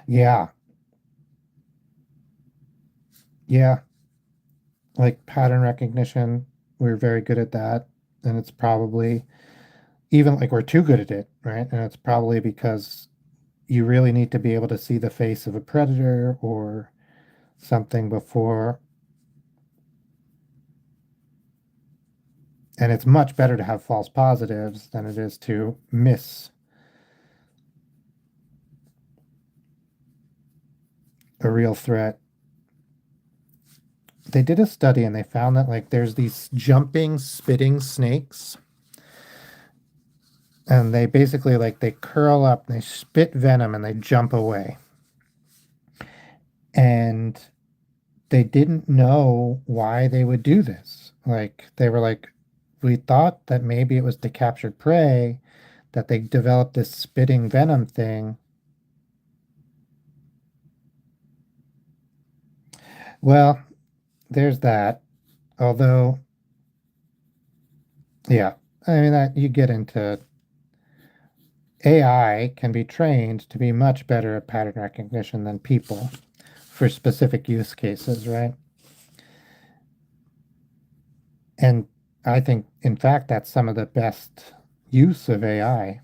Yeah, yeah. Like pattern recognition, we're very good at that. And it's probably even like we're too good at it, right? And it's probably because you really need to be able to see the face of a predator or something before. And it's much better to have false positives than it is to miss a real threat. They did a study and they found that like there's these jumping, spitting snakes, and they basically like they curl up, they spit venom, and they jump away. And they didn't know why they would do this. Like they were like, we thought that maybe it was to capture prey, that they developed this spitting venom thing. Well, there's that. Although, yeah, I mean that you get into AI can be trained to be much better at pattern recognition than people for specific use cases, right? And I think, in fact, that's some of the best use of AI.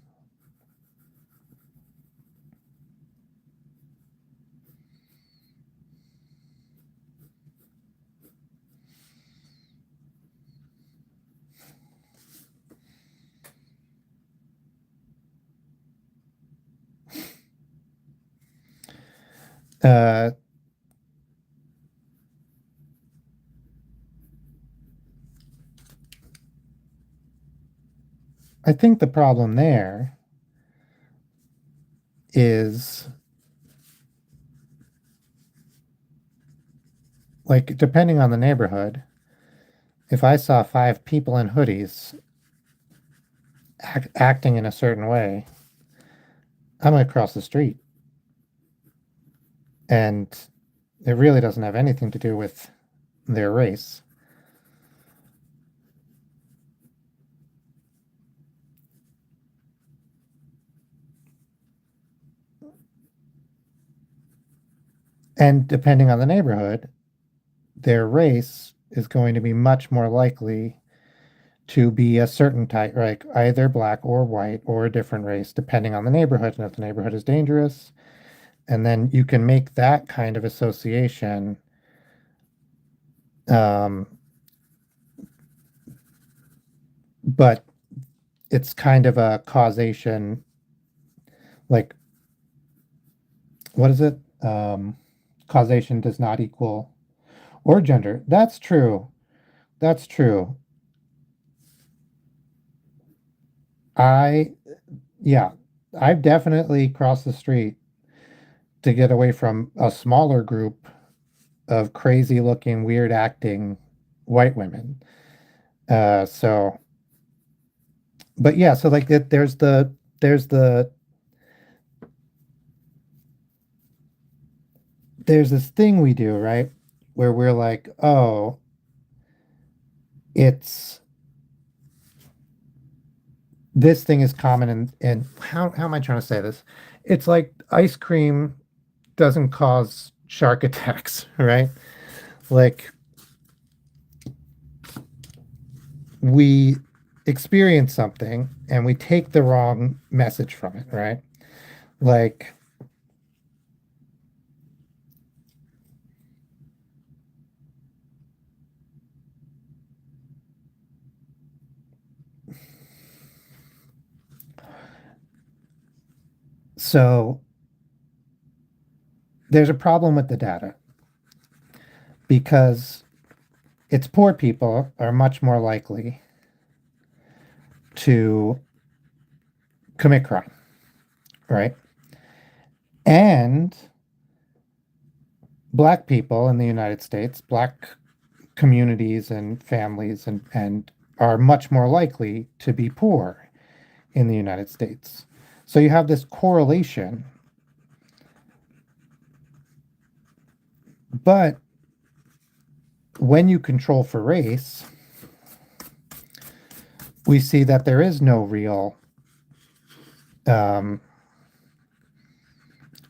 Uh, I think the problem there is like, depending on the neighborhood, if I saw five people in hoodies acting in a certain way, I'm going to cross the street. And it really doesn't have anything to do with their race. And depending on the neighborhood, their race is going to be much more likely to be a certain type, like either black or white or a different race, depending on the neighborhood. And if the neighborhood is dangerous, and then you can make that kind of association. Um, but it's kind of a causation, like, what is it? Causation does not equal or gender. That's true. That's true. I, yeah, I've definitely crossed the street to get away from a smaller group of crazy looking, weird acting white women. So, but yeah, so like there's the, there's this thing we do, right? Where we're like, oh, it's this thing is common and how am I trying to say this? It's like ice cream doesn't cause shark attacks, right? Like we experience something and we take the wrong message from it, right? Like, so there's a problem with the data because it's poor people are much more likely to commit crime, right? And black people in the United States, black communities and families and are much more likely to be poor in the United States. So you have this correlation, but when you control for race, we see that there is no real um,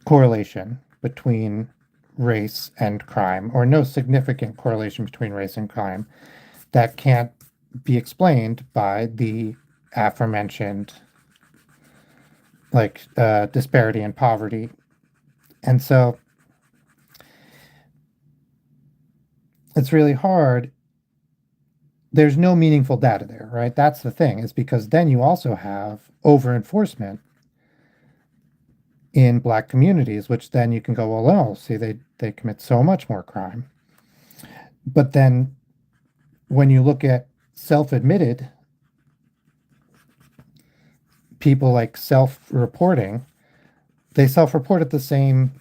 correlation between race and crime, or no significant correlation between race and crime, that can't be explained by the aforementioned disparity in poverty. And so it's really hard. There's no meaningful data there, right? That's the thing, is because then you also have over enforcement in Black communities, which then you can go, well, no, see, they commit so much more crime. But then when you look at self-admitted people, like self-reporting, they self-report at the same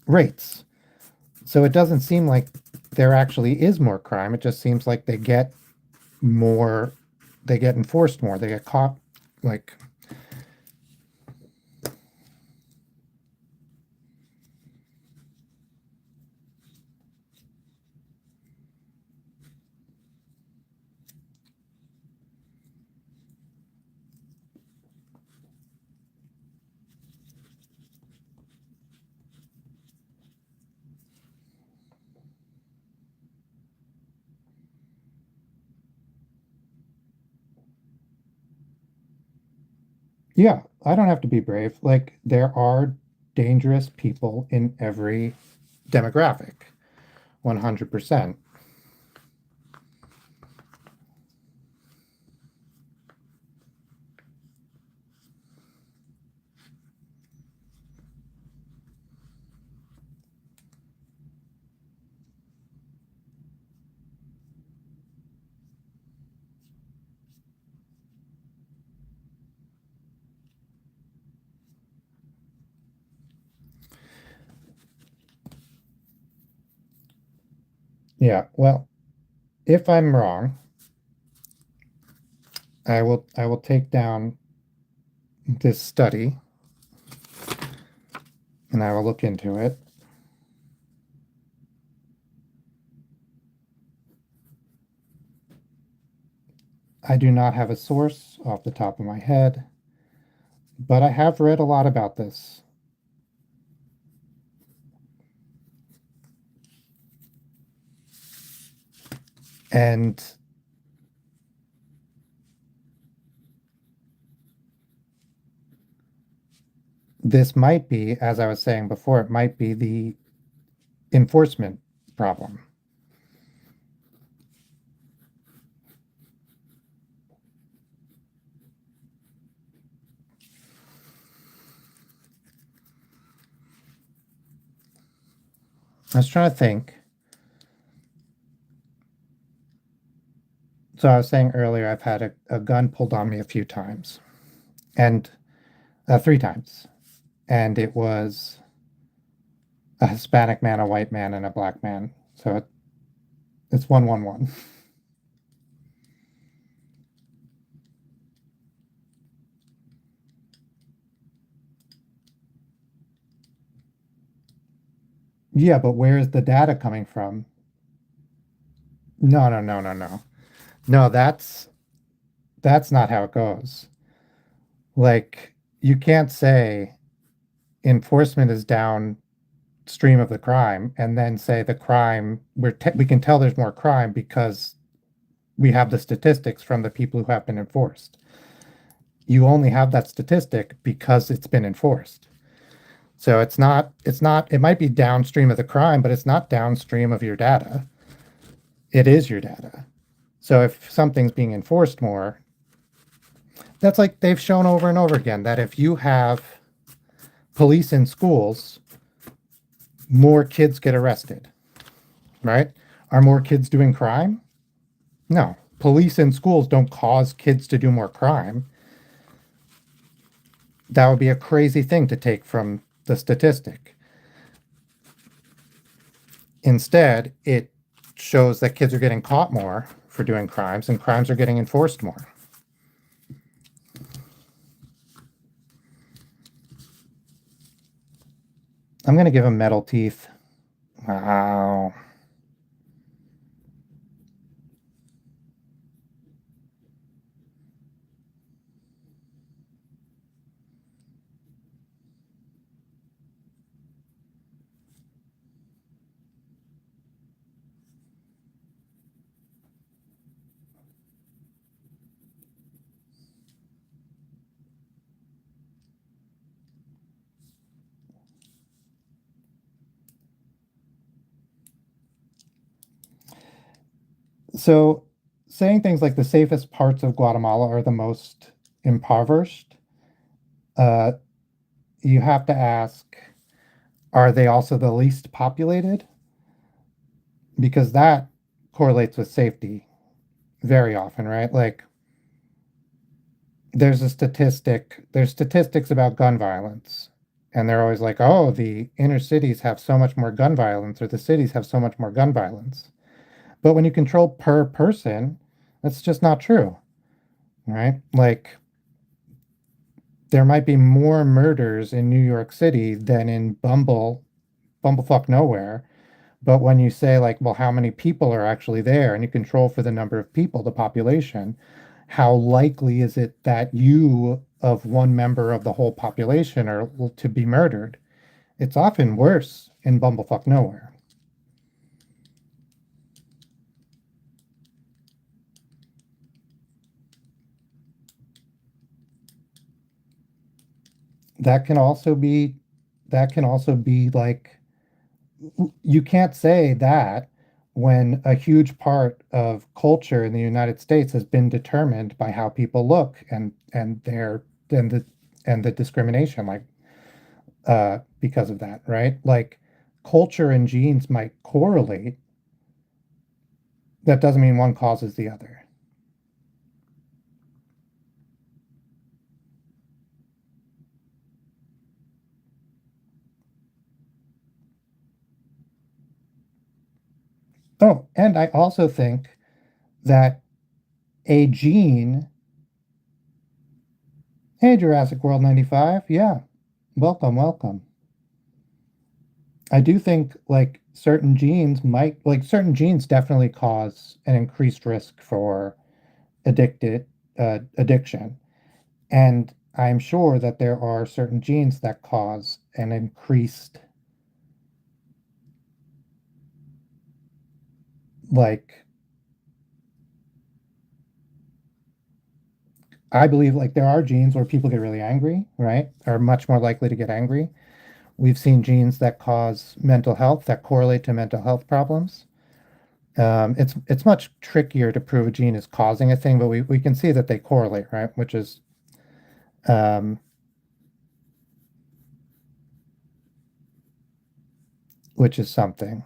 rates. So it doesn't seem like there actually is more crime. It just seems like they get more, they get enforced more, they get caught. Like, yeah, I don't have to be brave. Like, there are dangerous people in every demographic, 100%. Yeah, well, if I'm wrong, I will take down this study and I will look into it. I do not have a source off the top of my head, but I have read a lot about this. And this might be, as I was saying before, it might be the enforcement problem. I was trying to think. So I was saying earlier, I've had a gun pulled on me a few times, and 3 times. And it was a Hispanic man, a white man, and a black man. So it's 111. Yeah, but where is the data coming from? No, no, no, no, no. No, that's not how it goes. Like, you can't say enforcement is downstream of the crime and then say the crime, we can tell there's more crime because we have the statistics from the people who have been enforced. You only have that statistic because it's been enforced. So it might be downstream of the crime, but it's not downstream of your data. It is your data. So if something's being enforced more, that's like they've shown over and over again that if you have police in schools, more kids get arrested, right? Are more kids doing crime? No. Police in schools don't cause kids to do more crime. That would be a crazy thing to take from the statistic. Instead, it shows that kids are getting caught more for doing crimes and crimes are getting enforced more. I'm going to give him metal teeth. Wow. So saying things like the safest parts of Guatemala are the most impoverished, uh, you have to ask, are they also the least populated? Because that correlates with safety very often, right? Like there's statistics about gun violence, and they're always like, oh, the inner cities have so much more gun violence, or the cities have so much more gun violence. But when you control per person, that's just not true, right? Like there might be more murders in New York City than in Bumblefuck nowhere. But when you say like, well, how many people are actually there, and you control for the number of people, the population, how likely is it that you of one member of the whole population are to be murdered? It's often worse in Bumblefuck nowhere. That can also be that can also be like you can't say that when a huge part of culture in the United States has been determined by how people look and their and the discrimination like because of that, right? Like culture and genes might correlate. That doesn't mean one causes the other. Oh, and I also think that a gene, hey, Jurassic World 95, yeah, welcome, welcome. I do think like certain genes definitely cause an increased risk for addiction. And I'm sure that there are certain genes that cause an increased, like, I believe like there are genes where people get really angry, right? Are much more likely to get angry. We've seen genes that cause mental health that correlate to mental health problems. It's much trickier to prove a gene is causing a thing, but we can see that they correlate, right? Um, which is something.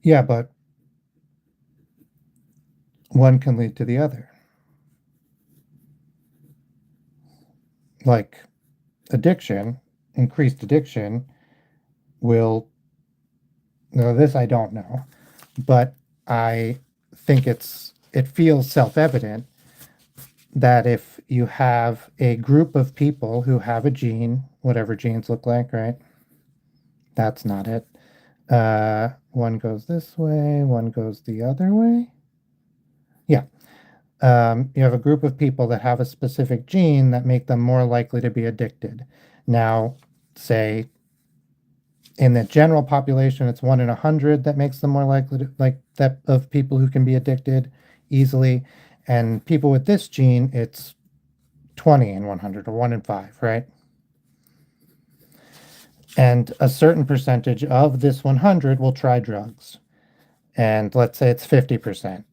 Yeah, but one can lead to the other. Like addiction, increased addiction will, no, this I don't know, but I think it feels self-evident that if you have a group of people who have a gene, whatever genes look like, right? That's not it. One goes this way, one goes the other way. Yeah. You have a group of people that have a specific gene that make them more likely to be addicted. Now, say in the general population, it's 1 in 100 that makes them more likely to like that of people who can be addicted easily. And people with this gene, it's 20 in 100 or 1 in 5, right? And a certain percentage of this 100 will try drugs. And let's say it's 50%.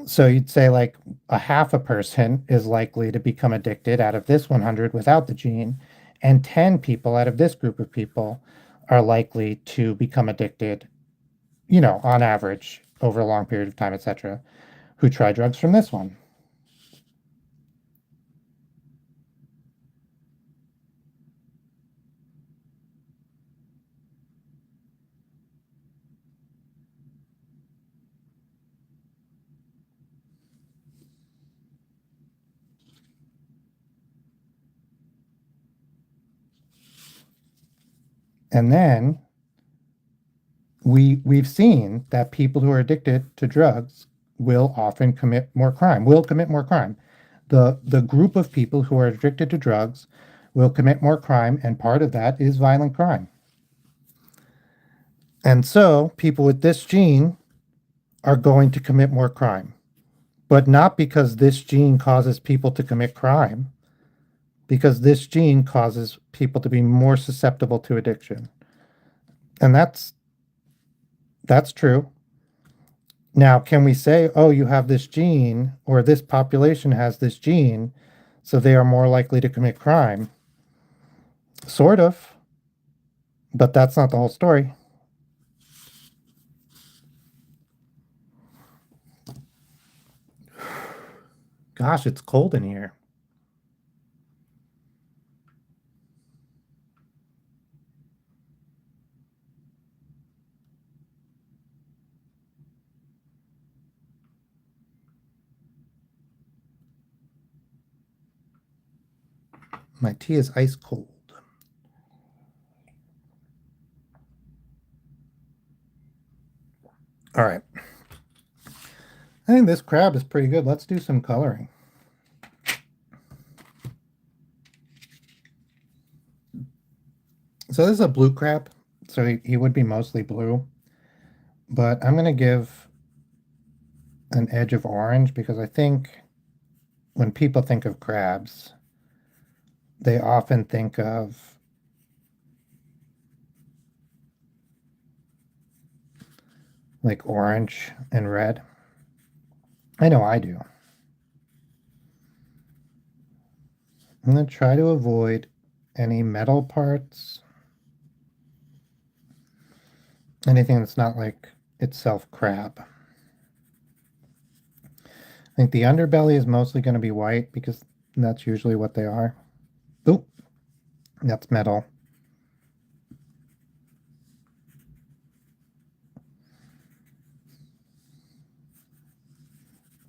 So you'd say like a half a person is likely to become addicted out of this 100 without the gene, and 10 people out of this group of people are likely to become addicted, on average over a long period of time, etc., who try drugs from this one. And then we've seen that people who are addicted to drugs will often commit more crime, will commit more crime. The group of people who are addicted to drugs will commit more crime, and part of that is violent crime. And so people with this gene are going to commit more crime, but not because this gene causes people to commit crime, because this gene causes people to be more susceptible to addiction. And that's true. Now, can we say, oh, you have this gene, or this population has this gene, so they are more likely to commit crime? Sort of, but that's not the whole story. Gosh, it's cold in here. My tea is ice cold. All right. I think this crab is pretty good. Let's do some coloring. So this is a blue crab, so he would be mostly blue. But I'm going to give an edge of orange because I think when people think of crabs, they often think of like orange and red. I know I do. I'm going to try to avoid any metal parts. Anything that's not like itself crab. I think the underbelly is mostly going to be white because that's usually what they are. Oop, that's metal.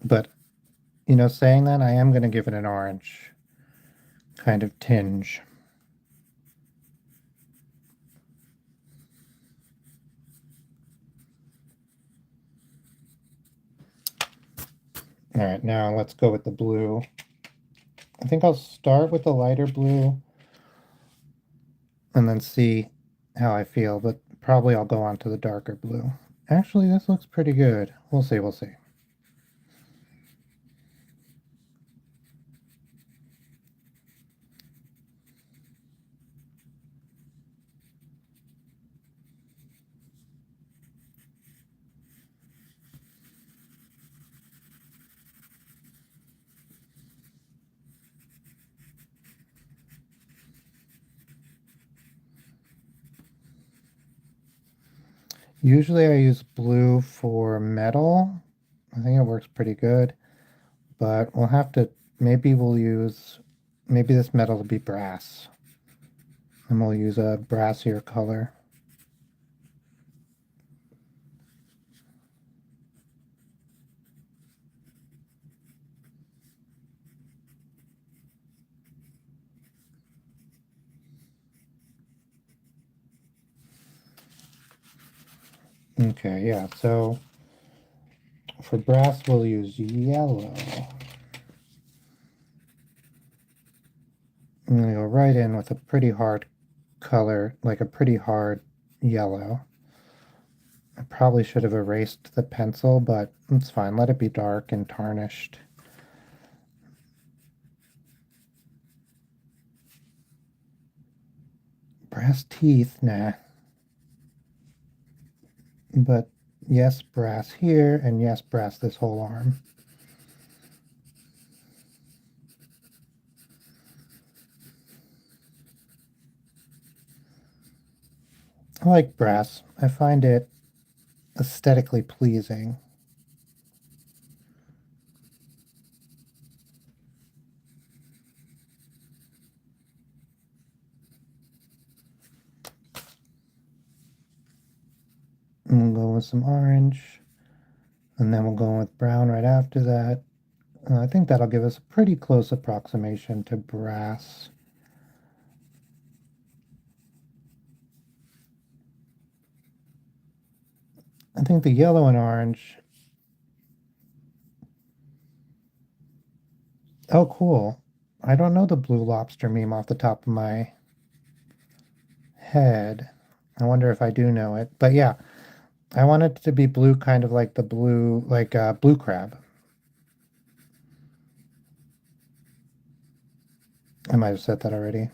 But, you know, saying that, I am going to give it an orange kind of tinge. All right, now let's go with the blue. I think I'll start with the lighter blue and then see how I feel, but probably I'll go on to the darker blue. Actually, this looks pretty good. We'll see, we'll see. Usually I use blue for metal. I think it works pretty good, but we'll have to, maybe maybe this metal will be brass. And we'll use a brassier color. Okay, yeah, so for brass we'll use yellow. I'm going to go right in with a pretty hard color, like a pretty hard yellow. I probably should have erased the pencil, but it's fine. Let it be dark and tarnished. Brass teeth, nah. But yes, brass here, and yes, brass this whole arm. I like brass. I find it aesthetically pleasing. And we'll go with some orange, and then we'll go with brown right after that. I think that'll give us a pretty close approximation to brass. I think the yellow and orange Oh, cool. I don't know the blue lobster meme off the top of my head. I wonder if I do know it. But yeah, I want it to be blue, kind of like the blue, like blue crab. I might have said that already.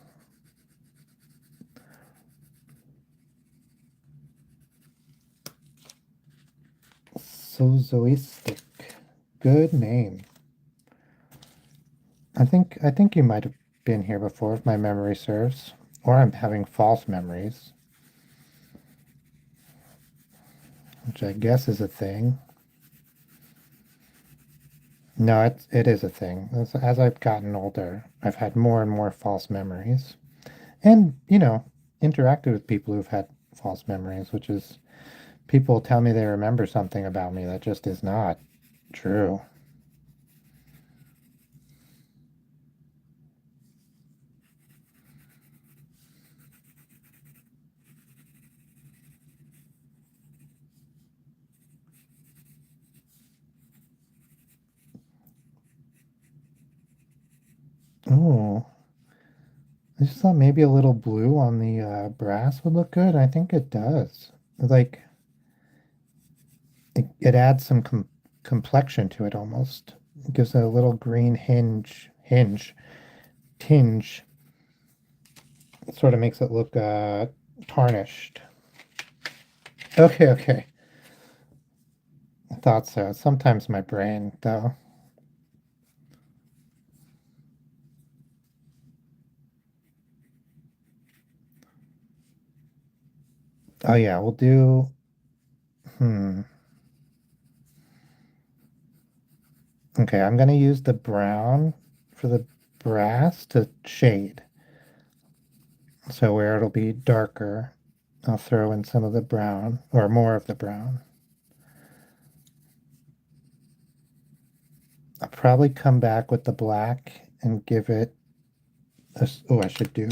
Sozoistic. Good name. I think you might have been here before if my memory serves. Or I'm having false memories, which I guess is a thing. No, it is a thing. As I've gotten older, I've had more and more false memories. And, interacted with people who've had false memories, which is people tell me they remember something about me that just is not true. Oh, I just thought maybe a little blue on the brass would look good. I think it does. Like it adds some complexion to it almost. It gives it a little green tinge. It sort of makes it look tarnished. Okay, okay. I thought so. Sometimes my brain, though. Oh yeah, we'll do. Hmm. Okay, I'm gonna use the brown for the brass to shade. So where it'll be darker, I'll throw in some of the brown or more of the brown. I'll probably come back with the black and give it oh, I should do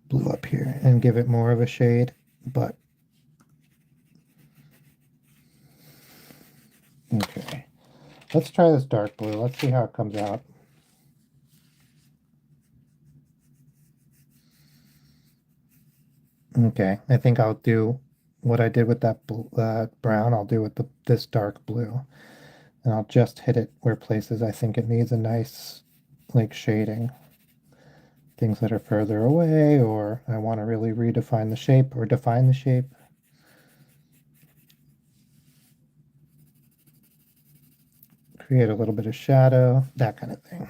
blue up here and give it more of a shade, but okay. Let's try this dark blue. Let's see how it comes out. Okay, I think I'll do what I did with that brown, I'll do with this dark blue. And I'll just hit it where places I think it needs a nice like shading. Things that are further away, or I want to really redefine the shape or define the shape. Create a little bit of shadow, that kind of thing.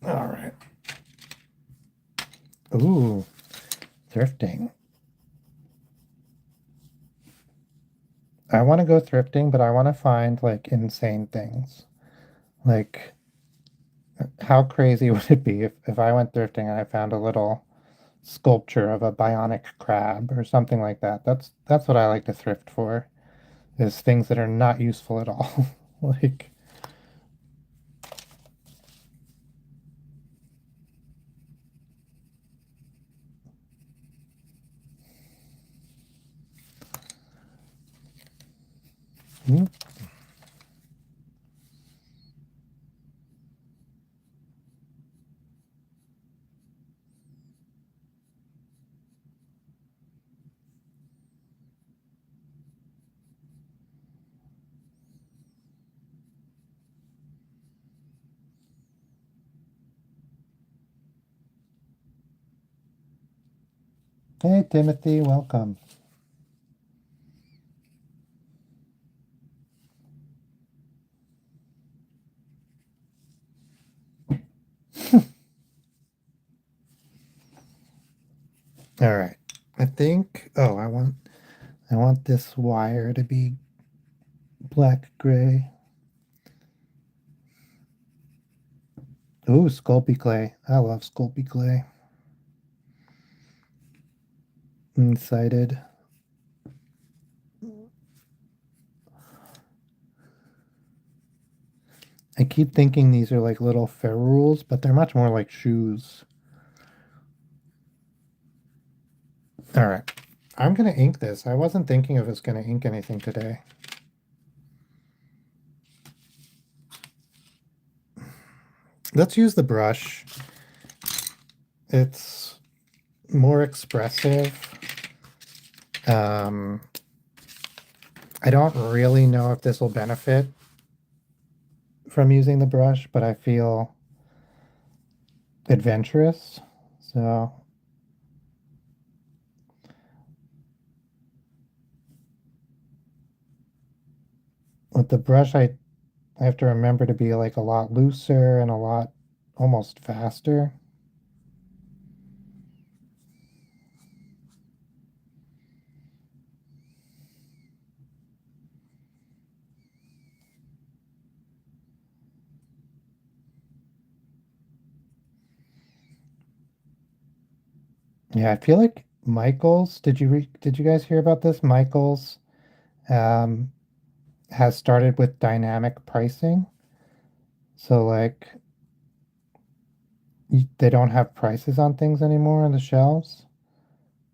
All right. Ooh, thrifting. I want to go thrifting, but I want to find like insane things. Like, how crazy would it be if I went thrifting and I found a little sculpture of a bionic crab or something like that? That's what I like to thrift for, is things that are not useful at all. Like, hmm, hey Timothy, welcome. All right. I think, oh, I want this wire to be black gray. Ooh, Sculpey clay. I love Sculpey clay. Excited. I keep thinking these are like little ferrules, but they're much more like shoes. All right. I'm gonna ink this. I wasn't thinking of us gonna ink anything today. Let's use the brush. It's more expressive. Um, I don't really know if this will benefit from using the brush, but I feel adventurous. So with the brush, I have to remember to be like a lot looser and a lot almost faster. Yeah, I feel like Michaels, did you guys hear about this? Michaels um has started with dynamic pricing. So like they don't have prices on things anymore on the shelves.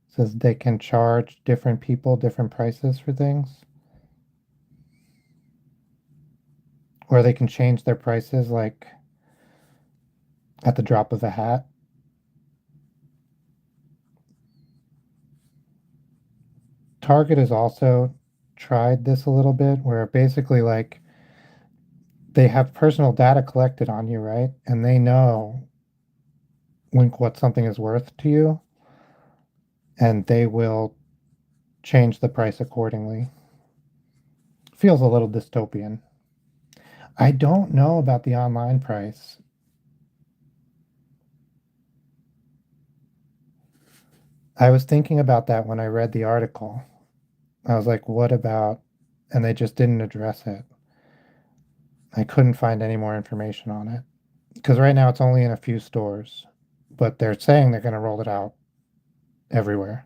Says they can charge different people different prices for things, or they can change their prices like at the drop of a hat. Target has also tried this a little bit where basically like they have personal data collected on you, right? And they know like what something is worth to you, and they will change the price accordingly. Feels a little dystopian. I don't know about the online price. I was thinking about that when I read the article. I was like, what about, and they just didn't address it. I couldn't find any more information on it because right now it's only in a few stores, but they're saying they're going to roll it out everywhere.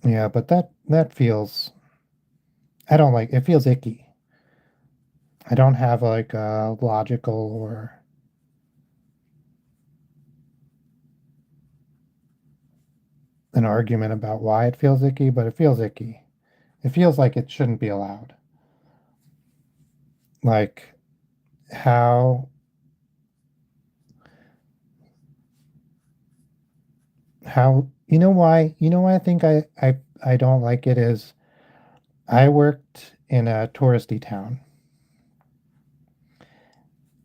Yeah, but that feels, I don't like, it feels icky. I don't have like a logical or an argument about why it feels icky, but it feels icky. It feels like it shouldn't be allowed. Like how you know why I think I don't like it is I worked in a touristy town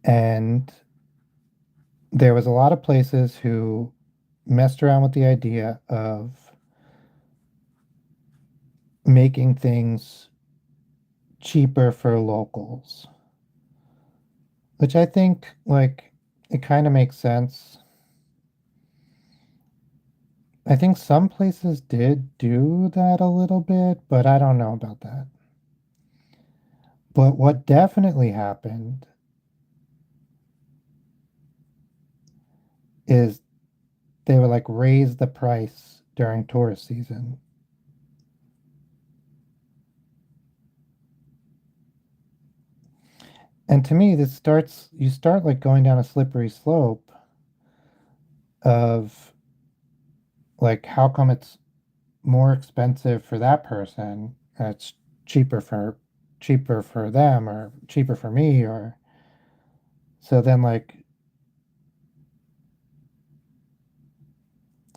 and there was a lot of places who messed around with the idea of making things cheaper for locals, which I think like it kind of makes sense. I think some places did do that a little bit, but I don't know about that. But what definitely happened is they would like raise the price during tourist season. And to me, you start like going down a slippery slope of like, how come it's more expensive for that person and it's cheaper for them or cheaper for me or so then like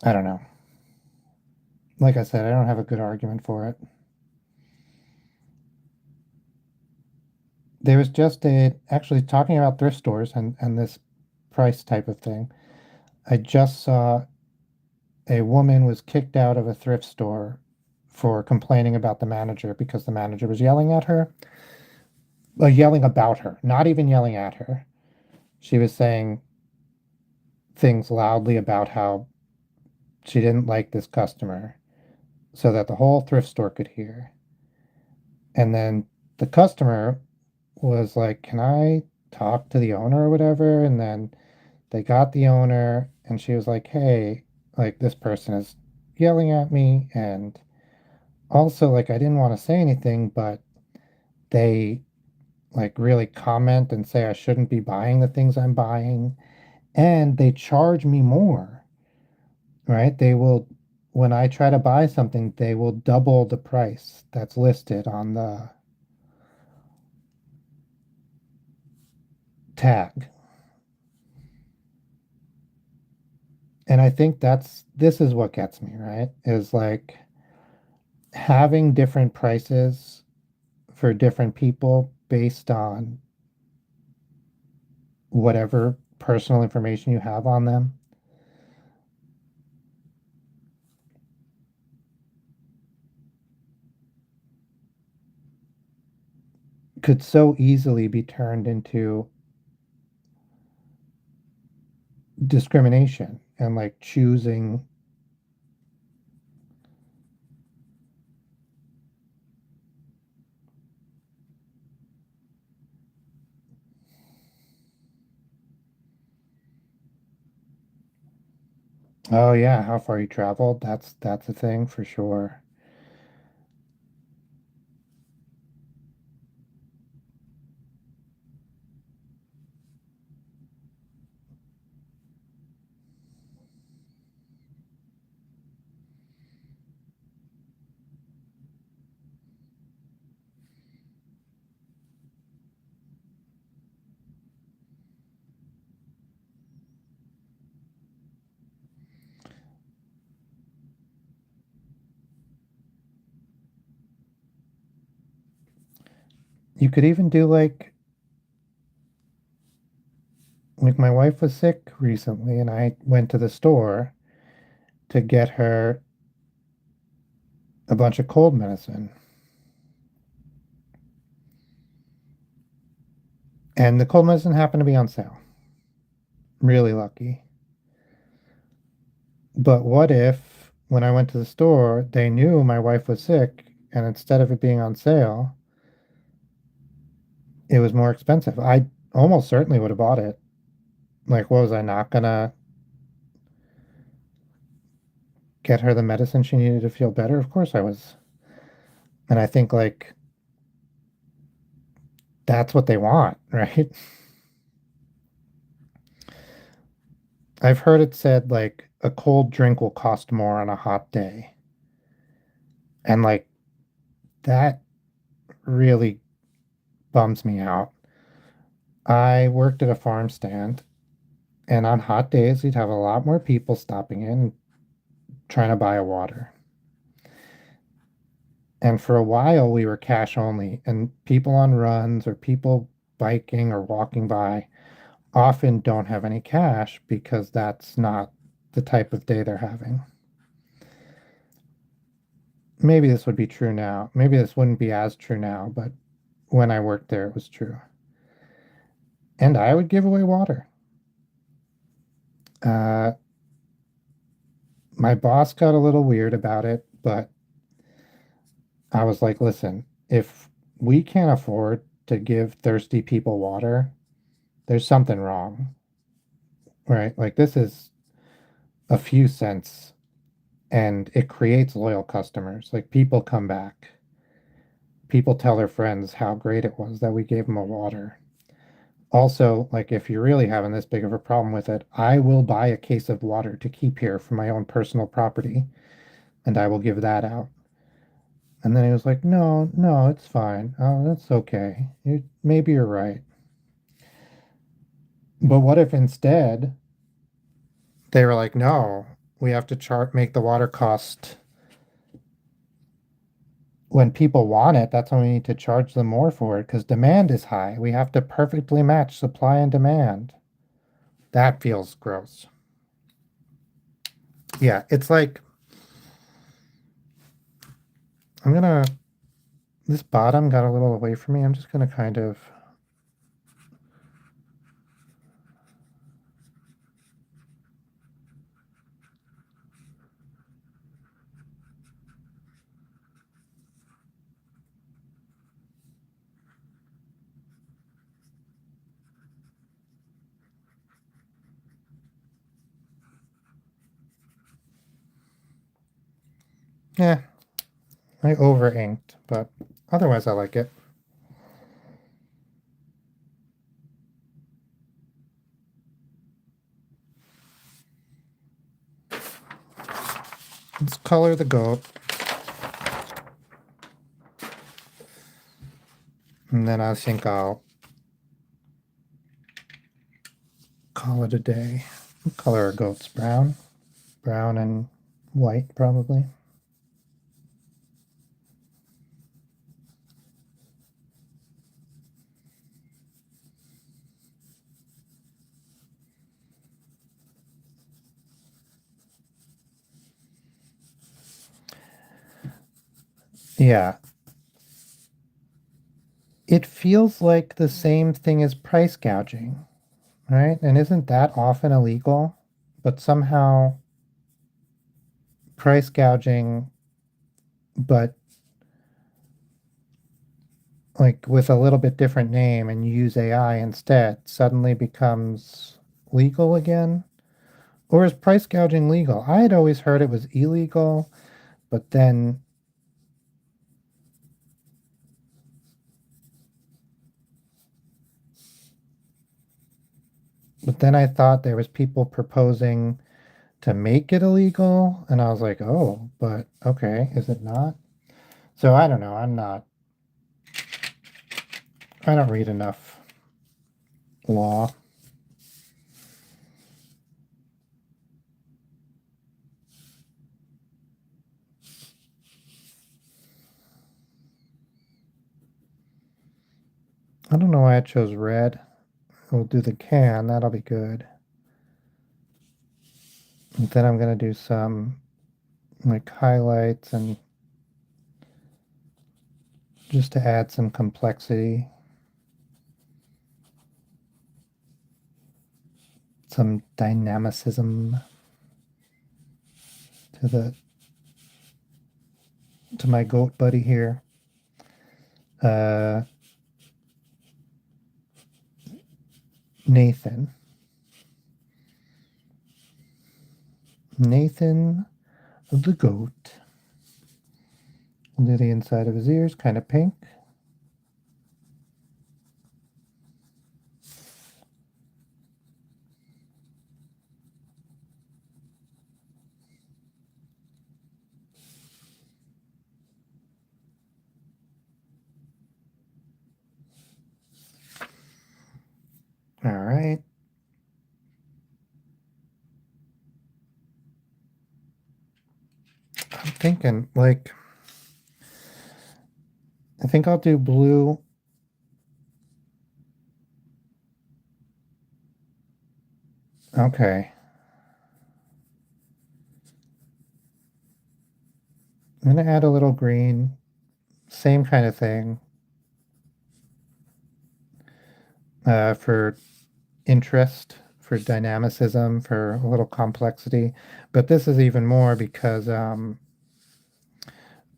I don't know. Like I said, I don't have a good argument for it. There was just a actually talking about thrift stores and this price type of thing. I just saw a woman was kicked out of a thrift store for complaining about the manager because the manager was yelling at her, yelling about her, not even yelling at her. She was saying things loudly about how she didn't like this customer so that the whole thrift store could hear. And then the customer was like, "Can I talk to the owner or whatever?" And then they got the owner, and she was like, "Hey, like this person is yelling at me, and also like I didn't want to say anything, but they like really comment and say I shouldn't be buying the things I'm buying, and they charge me more, right? They will, when I try to buy something, they will double the price that's listed on the tag." And I think this is what gets me, right? Is like having different prices for different people based on whatever personal information you have on them could so easily be turned into discrimination and like choosing. Oh yeah, how far you traveled, that's a thing for sure. You could even do like my wife was sick recently and I went to the store to get her a bunch of cold medicine. And the cold medicine happened to be on sale. Really lucky. But what if when I went to the store, they knew my wife was sick and instead of it being on sale, it was more expensive? I almost certainly would have bought it. Like, what was I not gonna get her the medicine she needed to feel better? Of course I was. And I think like that's what they want, right? I've heard it said like a cold drink will cost more on a hot day. And like that really bums me out. I worked at a farm stand, and on hot days, you'd have a lot more people stopping in trying to buy a water. And for a while, we were cash only, and people on runs or people biking or walking by often don't have any cash because that's not the type of day they're having. Maybe this would be true now. Maybe this wouldn't be as true now, but when I worked there, it was true. And I would give away water. Uh, my boss got a little weird about it, but I was like, listen, if we can't afford to give thirsty people water, there's something wrong, right? Like, this is a few cents and it creates loyal customers. Like, people come back, people tell their friends how great it was that we gave them a water. Also, like, if you're really having this big of a problem with it, I will buy a case of water to keep here for my own personal property and I will give that out. And then he was like, no, no, it's fine. Oh, that's okay. Maybe you're right. But what if instead they were like, no, we have to chart make the water cost when people want it, that's when we need to charge them more for it because demand is high. We have to perfectly match supply and demand. That feels gross. Yeah, it's like I'm gonna, this bottom got a little away from me. I'm just gonna kind of, yeah, I over inked, but otherwise I like it. Let's color the goat. And then I think I'll call it a day. What color are goats? Brown? Brown and white, probably. Yeah. It feels like the same thing as price gouging, right? And isn't that often illegal? But somehow price gouging, but like with a little bit different name and you use AI instead, suddenly becomes legal again? Or is price gouging legal? I had always heard it was illegal, but then I thought there was people proposing to make it illegal, and I was like, "Oh, but okay, is it not?" So I don't know. I don't read enough law. I don't know why I chose red. We'll do the can. That'll be good. And then I'm gonna do some like highlights and just to add some complexity, some dynamicism to the to my goat buddy here. Uh, Nathan. Nathan the goat. We'll do the inside of his ears, kind of pink. All right. I'm thinking, like, I think I'll do blue. Okay. I'm going to add a little green. Same kind of thing for interest, for dynamicism, for a little complexity. But this is even more because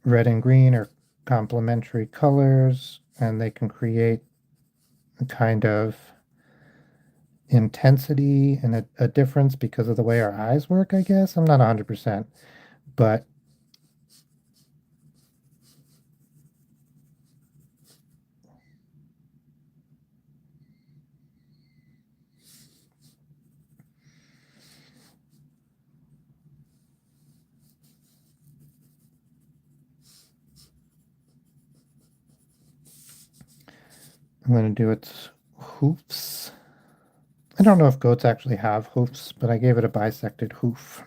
red and green are complementary colors and they can create a kind of intensity and a difference because of the way our eyes work, I guess. I'm not 100%, but I'm going to do its hoofs. I don't know if goats actually have hoofs, but I gave it a bisected hoof.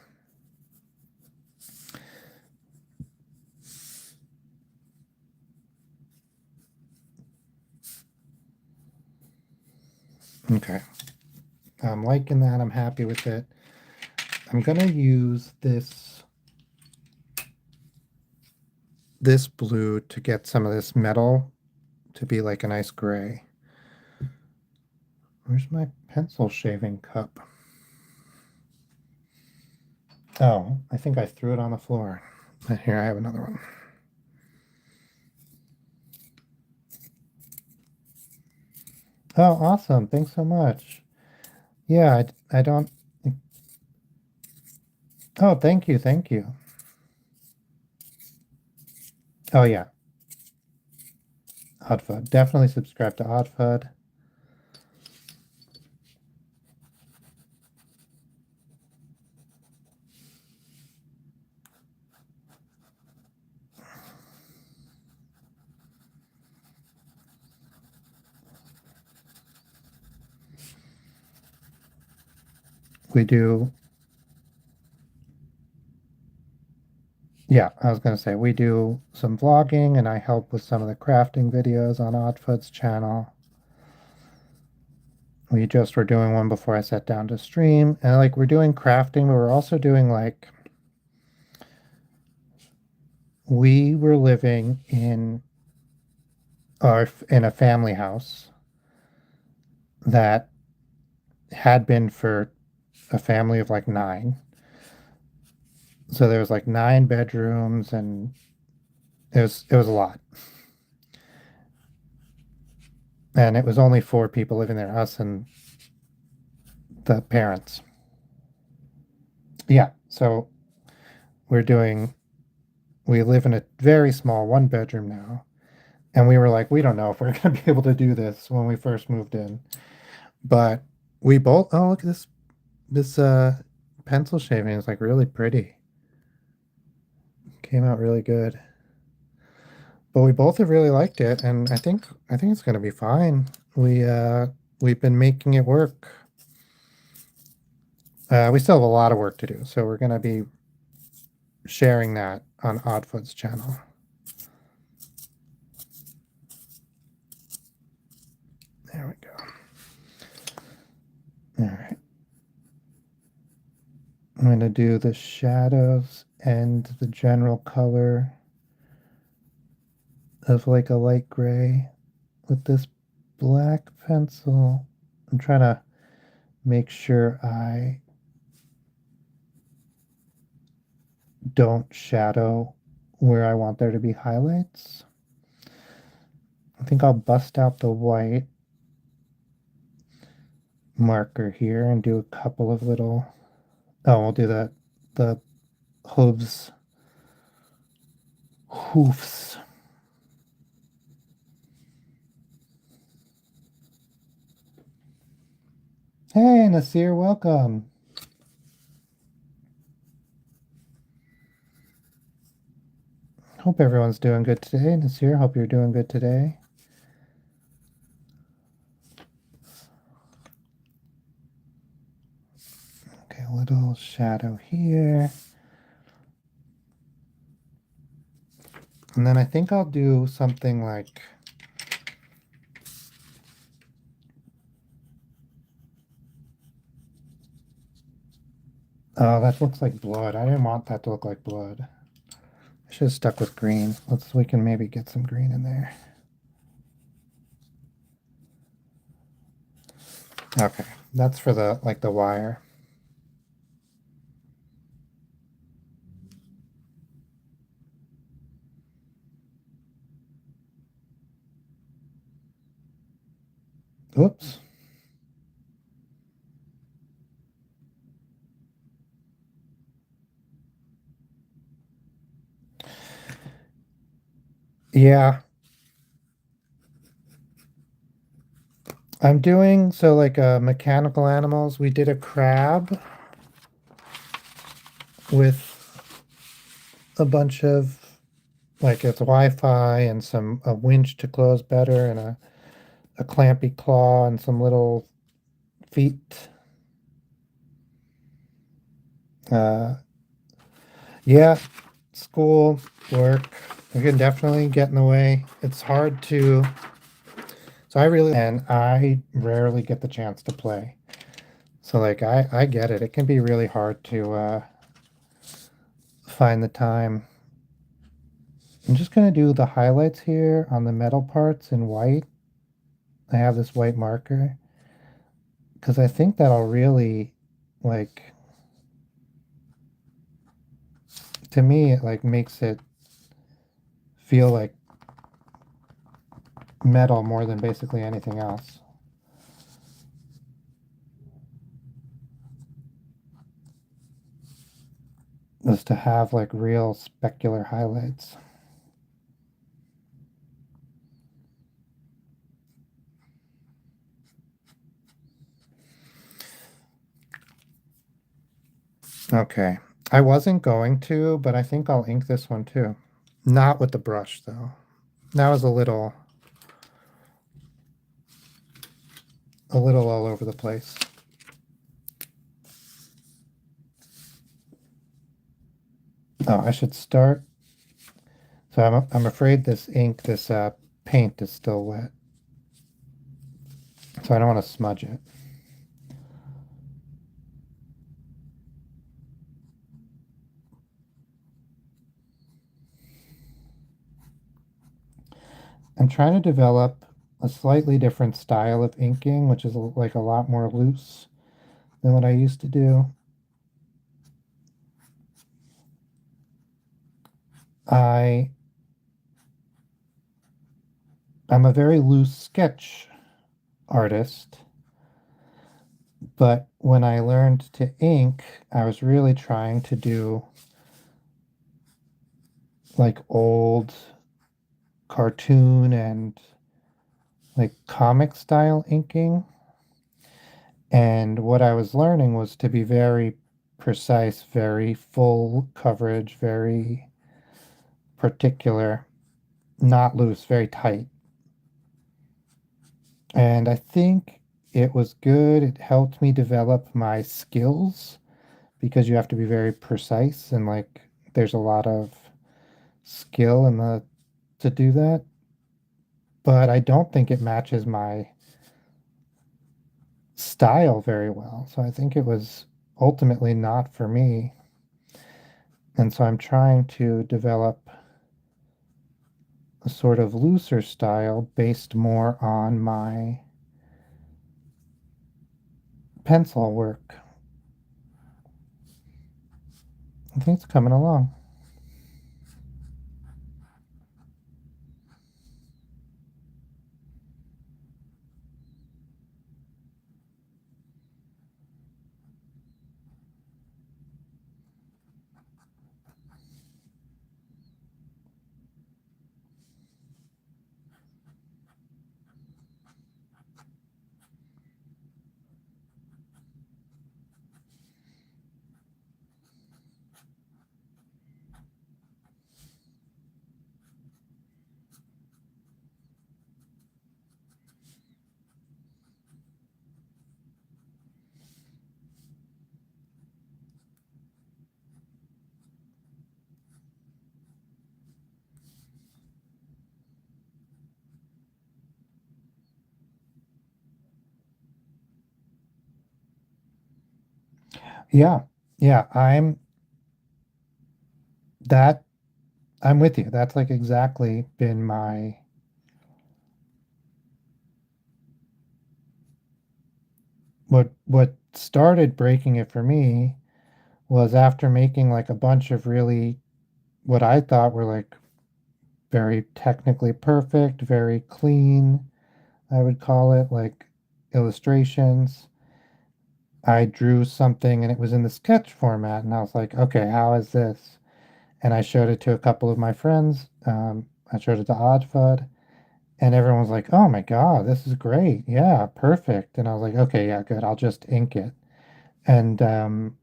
Okay. I'm liking that. I'm happy with it. I'm gonna use this blue to get some of this metal to be like a nice gray. Where's my pencil shaving cup? Oh, I think I threw it on the floor. Here, I have another one. Oh, awesome. Thanks so much. Yeah, I don't. Oh, thank you. Thank you. Oh, yeah. Oddfud. Definitely subscribe to Oddfud. We do. Yeah, I was going to say we do some vlogging and I help with some of the crafting videos on Oddfud's channel. We just were doing one before I sat down to stream. And like we're doing crafting, but we're also doing like we were living in a family house that had been for a family of like nine. So there was like 9 bedrooms and it was a lot. And it was only 4 people living there, us and the parents. Yeah. So we're doing we live in a very small 1 bedroom now. And we were like, we don't know if we're gonna be able to do this when we first moved in. But we both oh look at this pencil shaving is like really pretty. Came out really good. But we both have really liked it, and I think it's gonna be fine. We've been making it work. We still have a lot of work to do, so we're gonna be sharing that on Oddfoot's channel. There we go. All right. I'm gonna do the shadows and the general color of like a light gray with this black pencil. I'm trying to make sure I don't shadow where I want there to be highlights. I think I'll bust out the white marker here and do a couple of little, oh, we'll do the hoofs. Hey, Nasir, welcome. Hope everyone's doing good today. Nasir, hope you're doing good today. Okay, a little shadow here. And then I think I'll do something like, oh, that looks like blood. I didn't want that to look like blood. I should have stuck with green. We can maybe get some green in there. Okay, that's for the wire. Oops. Yeah. I'm doing so like mechanical animals. We did a crab with a bunch of like it's Wi-Fi and a winch to close better and a clampy claw and some little feet. Uh, yeah, school, work. We can definitely get in the way. It's hard to So and I rarely get the chance to play. So like I get it. It can be really hard to find the time. I'm just gonna do the highlights here on the metal parts in white. I have this white marker because I think that'll really like to me it like makes it feel like metal more than basically anything else. Is to have like real specular highlights. Okay. I wasn't going to, but I think I'll ink this one too. Not with the brush though. That was a little all over the place. Oh, I should start. So I'm afraid this paint is still wet. So I don't want to smudge it. I'm trying to develop a slightly different style of inking, which is like a lot more loose than what I used to do. I I'm a very loose sketch artist, but when I learned to ink, I was really trying to do like old cartoon and like comic style inking. And what I was learning was to be very precise, very full coverage, very particular, not loose, very tight. And I think it was good. It helped me develop my skills because you have to be very precise and like there's a lot of skill in the to do that. But I don't think it matches my style very well. So I think it was ultimately not for me. And so I'm trying to develop a sort of looser style based more on my pencil work. I think it's coming along. Yeah. Yeah, that I'm with you. That's like exactly been my what started breaking it for me was after making like a bunch of really what I thought were like very technically perfect, very clean, I would call it, like illustrations. I drew something and it was in the sketch format, and I was like, okay, how is this? And I showed it to a couple of my friends. I showed it to Oddfud, and everyone was like, oh my God, this is great. Yeah, perfect. And I was like, okay, yeah, good. I'll just ink it. And and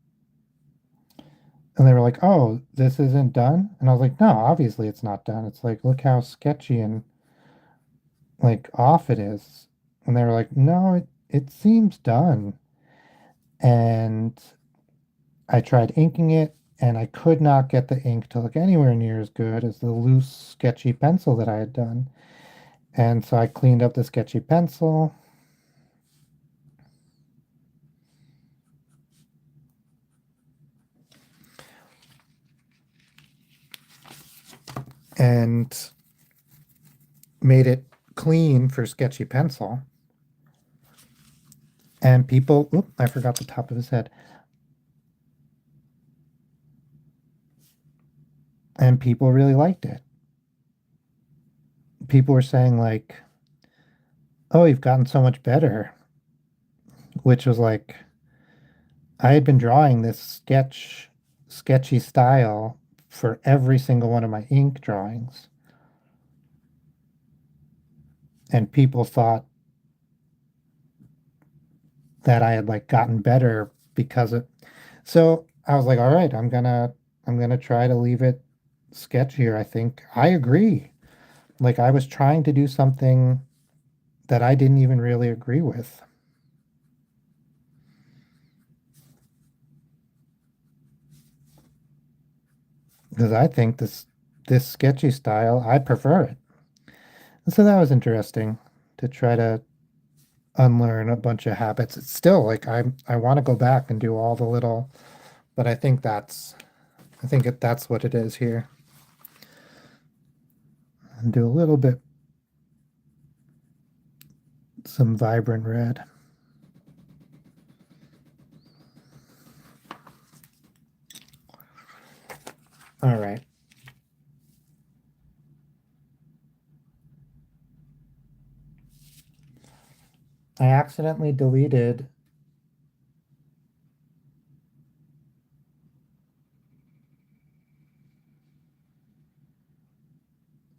they were like, oh, this isn't done. And I was like, no, obviously it's not done. It's like, look how sketchy and like off it is. And they were like, no, it seems done. And I tried inking it and I could not get the ink to look anywhere near as good as the loose, sketchy pencil that I had done. And so I cleaned up the sketchy pencil. And made it clean for sketchy pencil. And people, oop, I forgot the top of his head. And people really liked it. People were saying like, "Oh, you've gotten so much better," which was like, I had been drawing this sketchy style for every single one of my ink drawings. And people thought that I had like gotten better because of, so I was like, all right, I'm gonna try to leave it sketchier. I think I agree. Like I was trying to do something that I didn't even really agree with. Because I think this sketchy style, I prefer it. And so that was interesting to try to unlearn a bunch of habits. It's still like I want to go back and do all the little, but I think that's what it is here. And do a little bit some vibrant red. All right. I accidentally deleted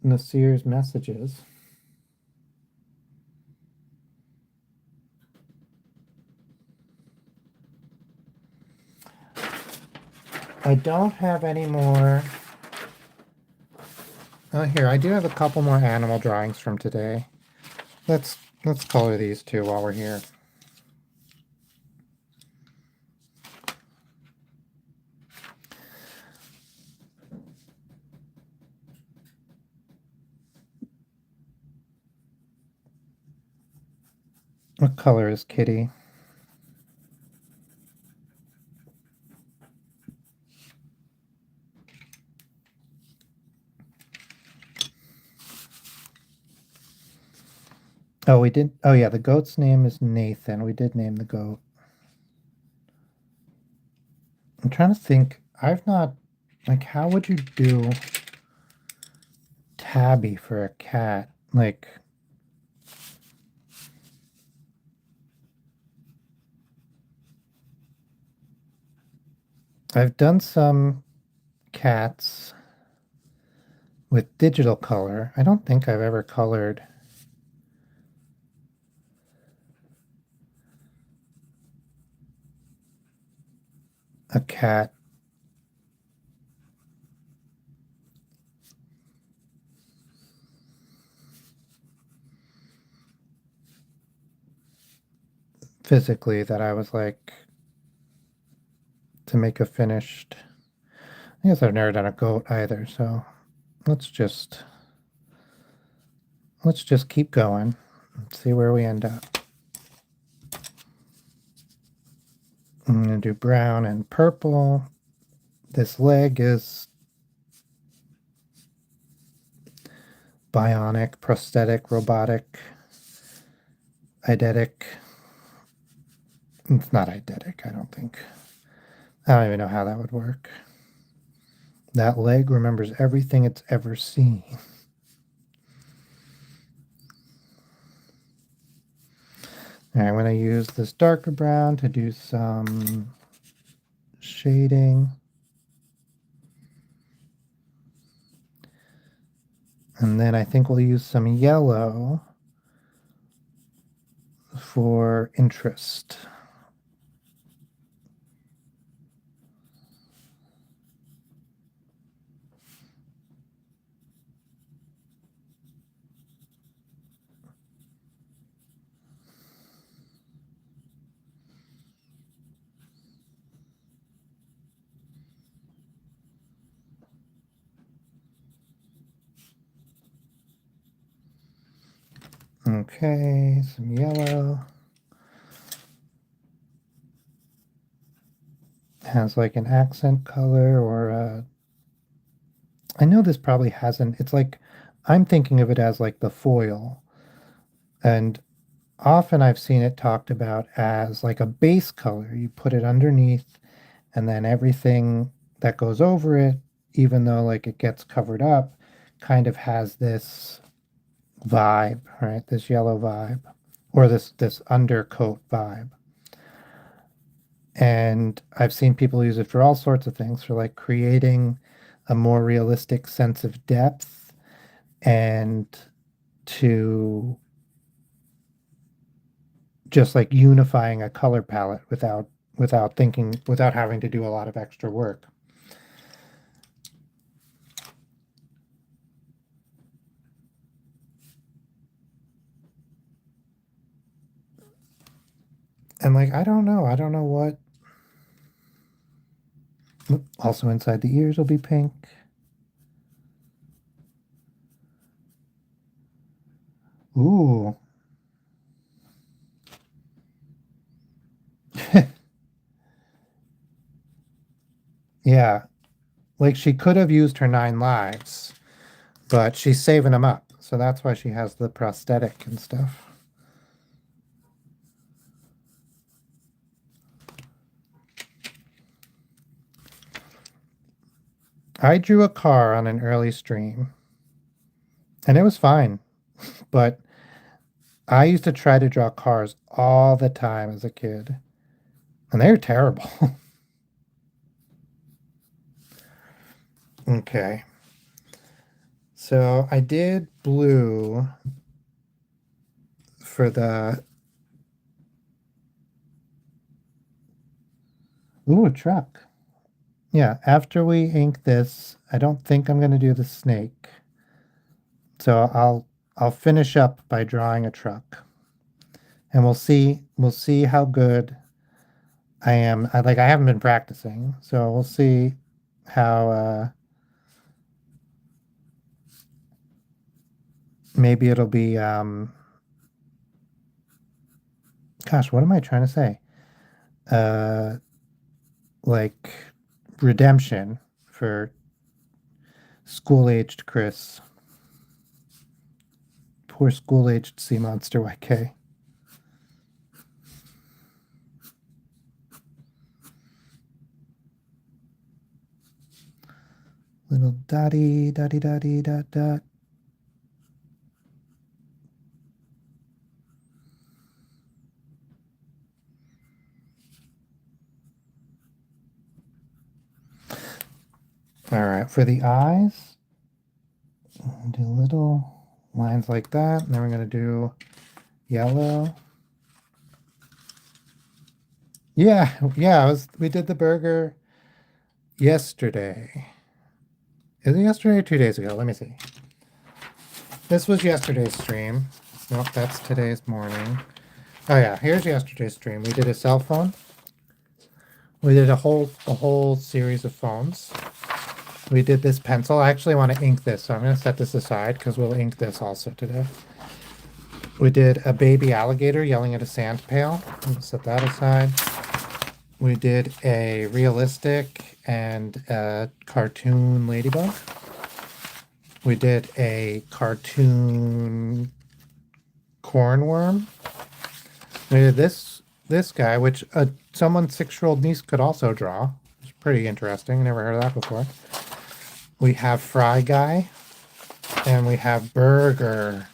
Nasir's messages. I don't have any more. Oh, here, I do have a couple more animal drawings from today. Let's color these two while we're here. What color is Kitty? Oh, we did. Oh, yeah, the goat's name is Nathan. We did name the goat. I'm trying to think. I've not, like, how would you do Tabby for a cat? Like, I've done some cats with digital color. I don't think I've ever colored a cat. Physically that I was like to make a finished. I guess I've never done a goat either, so let's just let's just keep going and see where we end up. I'm gonna do brown and purple. This leg is bionic, prosthetic, robotic, eidetic. It's not eidetic, I don't think. I don't even know how that would work. That leg remembers everything it's ever seen. All right, I'm going to use this darker brown to do some shading. And then I think we'll use some yellow for interest. Okay, some yellow. Has like an accent color or a... I know this probably hasn't. It's like I'm thinking of it as like the foil. And often I've seen it talked about as like a base color. You put it underneath and then everything that goes over it, even though like it gets covered up, kind of has this vibe, right? This yellow vibe or this undercoat vibe. And I've seen people use it for all sorts of things, for like creating a more realistic sense of depth and to just like unifying a color palette without having to do a lot of extra work. And like I don't know what. Also inside the ears will be pink. Ooh. Yeah, like she could have used her 9 lives, but she's saving them up. So that's why she has the prosthetic and stuff. I drew a car on an early stream and it was fine, but I used to try to draw cars all the time as a kid and they were terrible. Okay. So I did blue for the... Ooh, a truck. Yeah, after we ink this, I don't think I'm going to do the snake. So I'll finish up by drawing a truck. And we'll see how good I am. I haven't been practicing, so we'll see how maybe it'll be gosh, what am I trying to say? Uh like redemption for school-aged Chris. Poor school-aged CMonsterYK. Little dotty dotty dotty dot dot. All right, for the eyes, do little lines like that. And then we're going to do yellow. Yeah, yeah, we did the burger yesterday. Is it yesterday or 2 days ago? Let me see. This was yesterday's stream. Nope, that's today's morning. Oh yeah, here's yesterday's stream. We did a cell phone. We did a whole series of phones. We did this pencil. I actually want to ink this, so I'm going to set this aside because we'll ink this also today. We did a baby alligator yelling at a sand pail. We'll set that aside. We did a realistic and a cartoon ladybug. We did a cartoon cornworm. We did this guy, which someone's 6-year-old niece could also draw. It's pretty interesting. Never heard of that before. We have Fry Guy, and we have Burger.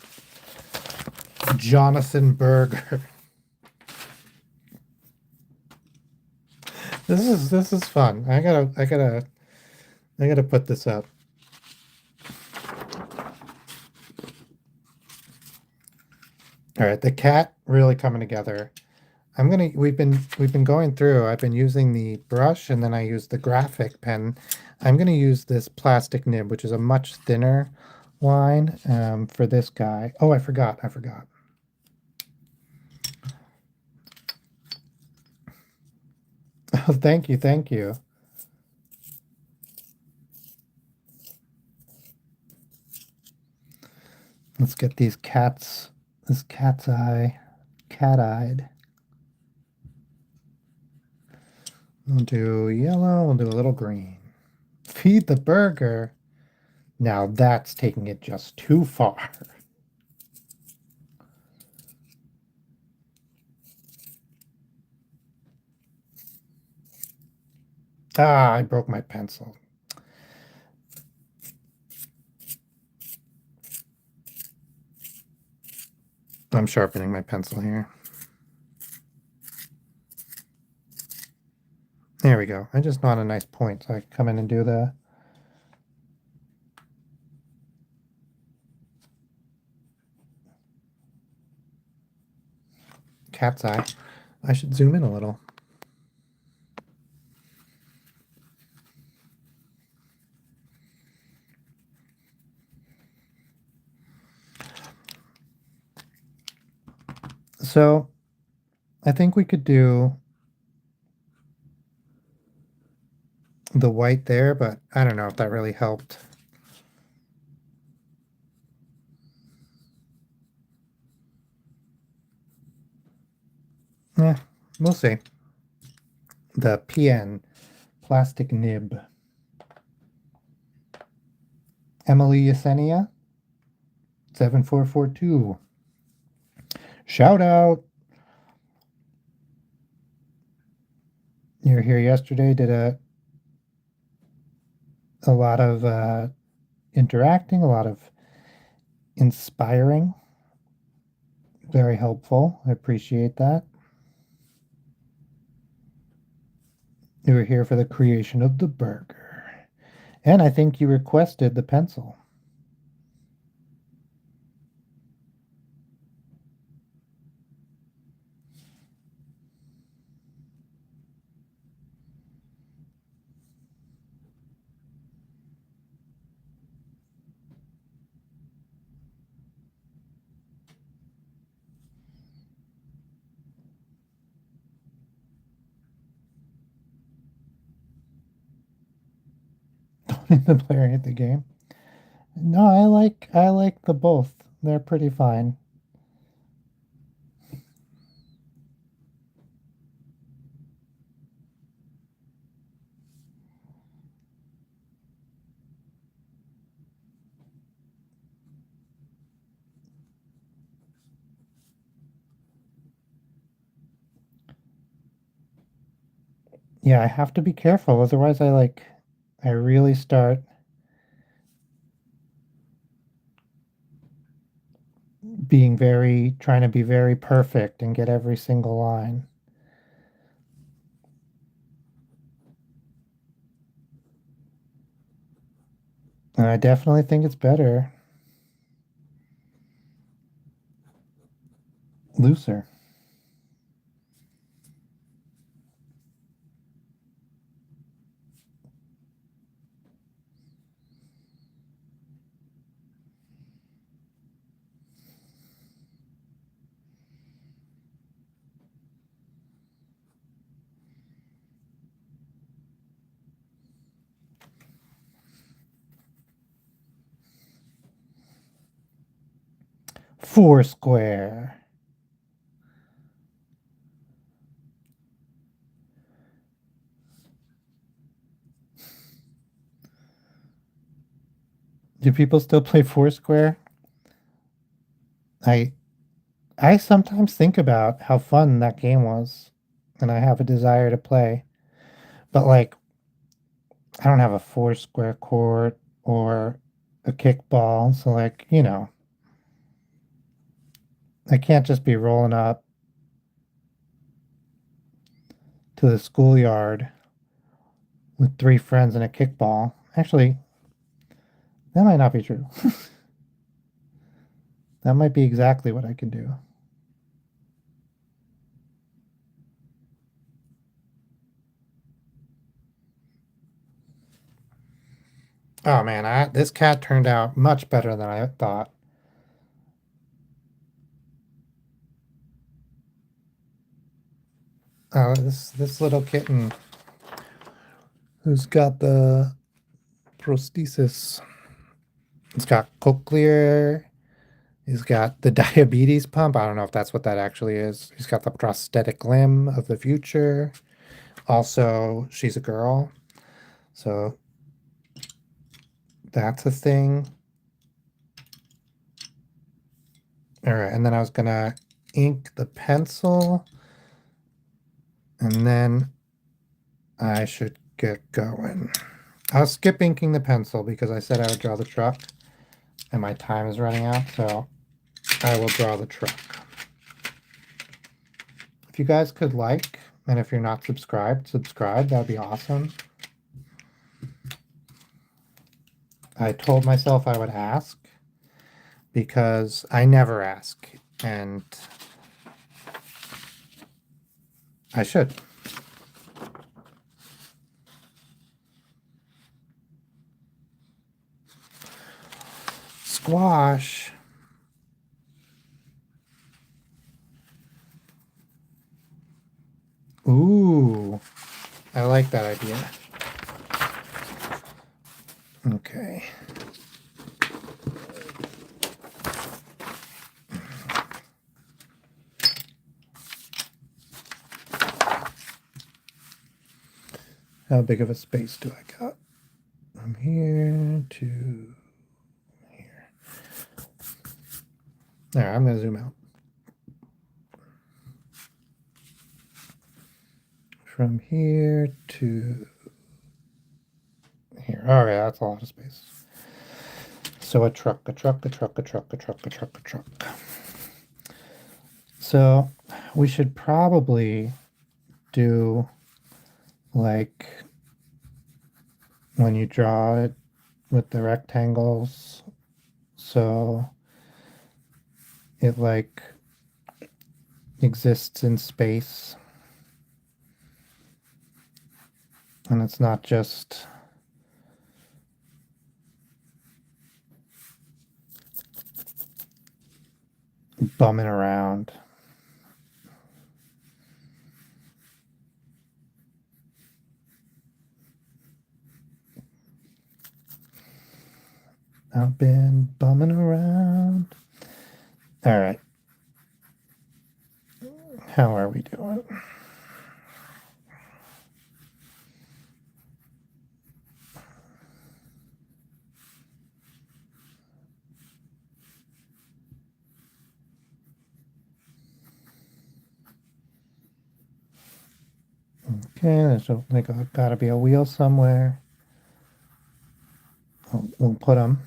Jonathan Burger. This is fun. I gotta put this up. All right, the cat really coming together. We've been going through. I've been using the brush and then I use the graphic pen. I'm gonna use this plastic nib, which is a much thinner line for this guy. Oh, I forgot. Oh, thank you, thank you. Let's get these cats This cat's eye. Cat-eyed. We'll do yellow. We'll do a little green. Feed the burger. Now that's taking it just too far. Ah, I broke my pencil. I'm sharpening my pencil here. There we go. I just want a nice point so I can come in and do the cat's eye. I should zoom in a little. So I think we could do the white there, but I don't know if that really helped. Yeah, we'll see. The PN, plastic nib. Emily Yesenia, 7442. Shout out. You were here yesterday, did a lot of interacting, a lot of inspiring. Very helpful. I appreciate that. You were here for the creation of the burger. And I think you requested the pencil. The player hit the game. No, I like the both. They're pretty fine. Yeah, I have to be careful, otherwise I really start trying to be very perfect and get every single line. And I definitely think it's better looser. Foursquare. Do people still play Foursquare? I I sometimes think about how fun that game was, and I have a desire to play. But I don't have a Foursquare court or a kickball, so I can't just be rolling up to the schoolyard with three friends and a kickball. Actually, that might not be true. That might be exactly what I can do. Oh man, this cat turned out much better than I thought. Oh, this little kitten who's got the prosthesis. It's got cochlear He's got the diabetes pump. I don't know if that's what that actually is. He's got the prosthetic limb of the future. Also, she's a girl. So that's a thing. All right, and then I was gonna ink the pencil, and then I should get going. I'll skip inking the pencil because I said I would draw the truck, and my time is running out, so I will draw the truck. If you guys could like, and if you're not subscribed, subscribe. That'd be awesome. I told myself I would ask because I never ask, and I should. Squash. Ooh, I like that idea. Okay. How big of a space do I got? From here to here. There, I'm going to zoom out. From here to here. All right, that's a lot of space. So a truck. So we should probably do like when you draw it with the rectangles, so it like exists in space and it's not just bumming around. I've been bumming around. All right. How are we doing? Okay, there's like gotta be a wheel somewhere. We'll put them.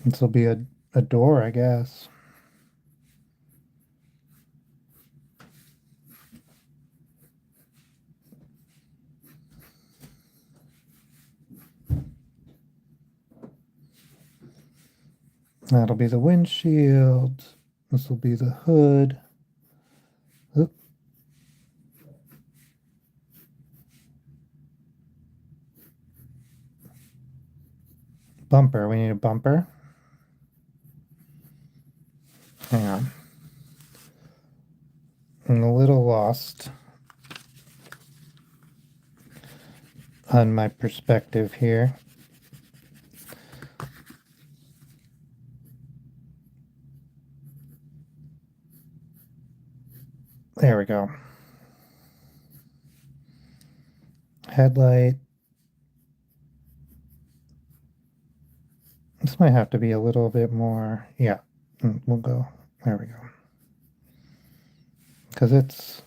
This will be a door, I guess. That'll be the windshield. This will be the hood. Oop. Bumper. We need a bumper. Hang on. I'm a little lost on my perspective here. There we go. Headlight. This might have to be a little bit more. Yeah, we'll go. There we go. Because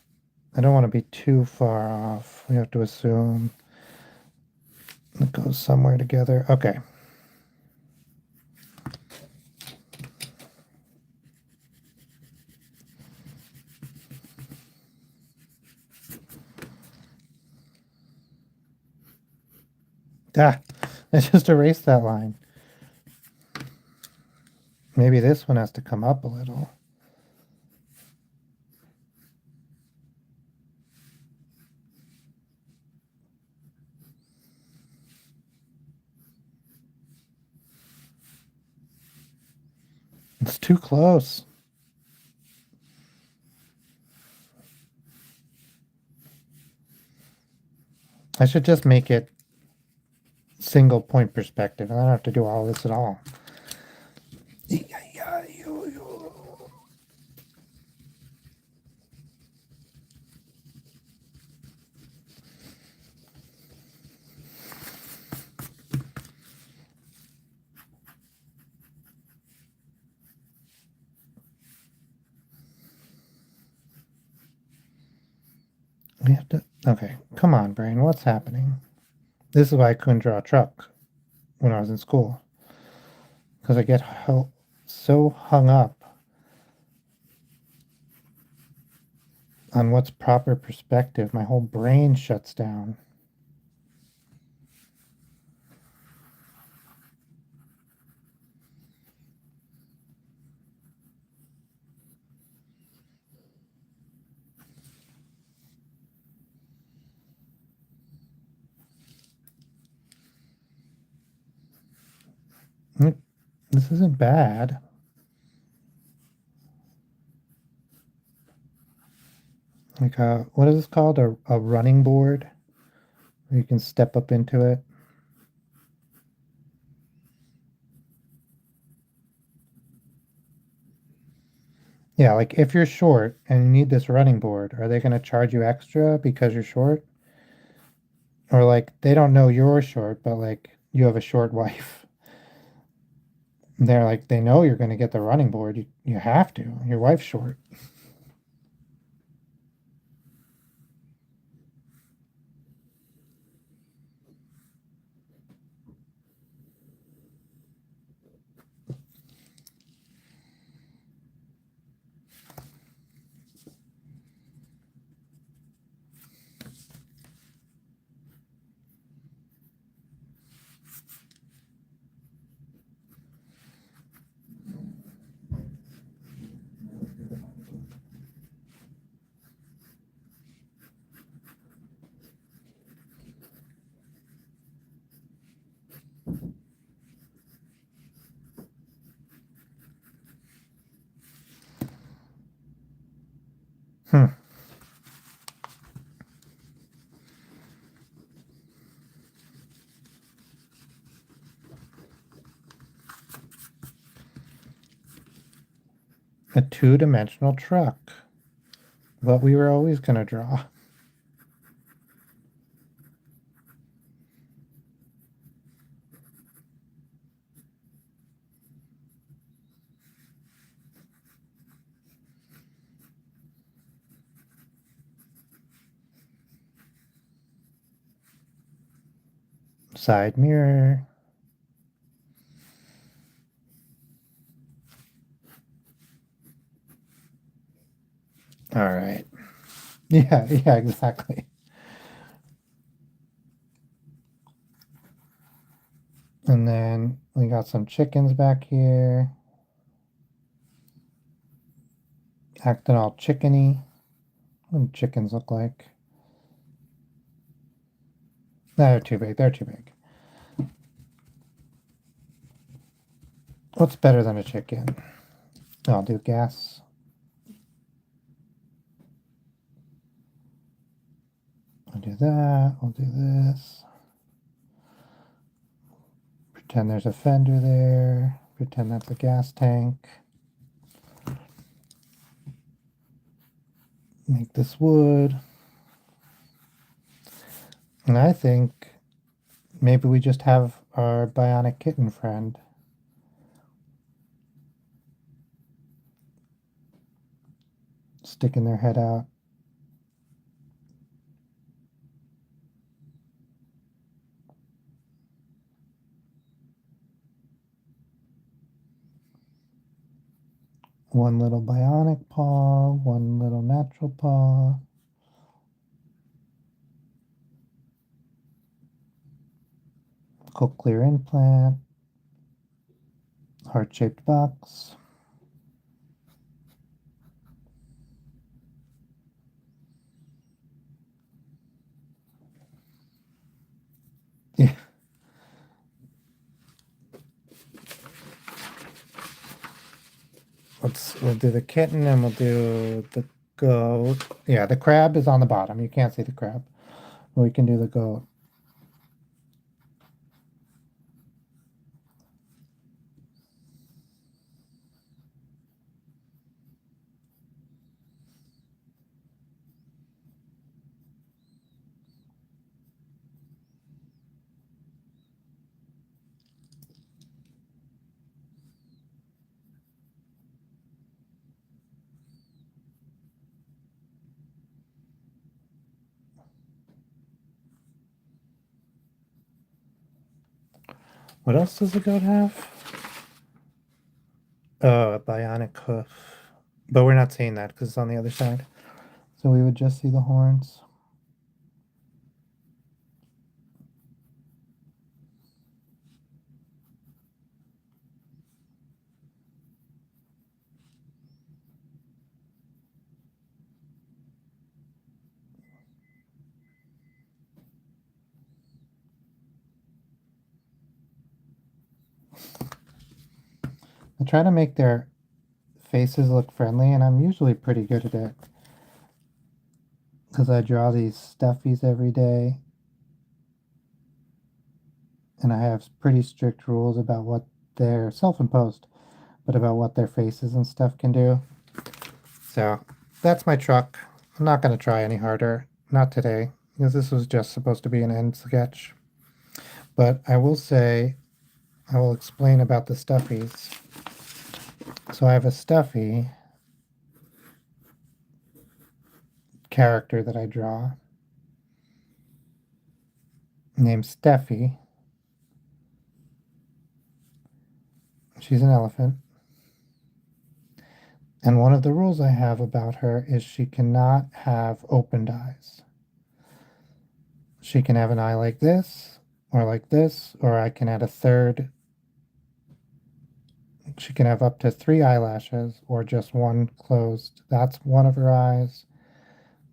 I don't want to be too far off. We have to assume it goes somewhere together. Okay. Ah, I just erased that line. Maybe this one has to come up a little. It's too close. I should just make it single point perspective. I don't have to do all this at all. We have to. Okay, come on, brain. What's happening? This is why I couldn't draw a truck when I was in school. Because I get so hung up on what's proper perspective, my whole brain shuts down. This isn't bad. Like what is this called? A running board where you can step up into it. Yeah, like if you're short and you need this running board, are they going to charge you extra because you're short? Or like they don't know you're short, but like you have a short wife. They're like they know you're going to get the running board. You have to. Your wife's short. Hmm. A two-dimensional truck. What we were always going to draw. Side mirror. All right. Yeah, yeah, exactly. And then we got some chickens back here, acting all chickeny. What do chickens look like? No, they're too big. They're too big. What's better than a chicken? I'll do gas. I'll do that. I'll do this. Pretend there's a fender there. Pretend that's a gas tank. Make this wood. And I think maybe we just have our bionic kitten friend sticking their head out. One little bionic paw, one little natural paw. Cochlear implant. Heart-shaped box. Yeah. We'll do the kitten and we'll do the goat. Yeah, the crab is on the bottom. You can't see the crab. We can do the goat. What else does the goat have? Oh, a bionic hoof. But we're not seeing that because it's on the other side. So we would just see the horns. I try to make their faces look friendly, and I'm usually pretty good at it because I draw these stuffies every day, and I have pretty strict rules about what they're self-imposed, but about what their faces and stuff can do. So that's my truck. I'm not going to try any harder. Not today, because this was just supposed to be an end sketch. But I will say, I will explain about the stuffies. So I have a stuffy character that I draw named Steffi. She's an elephant. And one of the rules I have about her is she cannot have opened eyes. She can have an eye like this, or I can add a third. She can have up to 3 eyelashes, or just one closed. That's one of her eyes.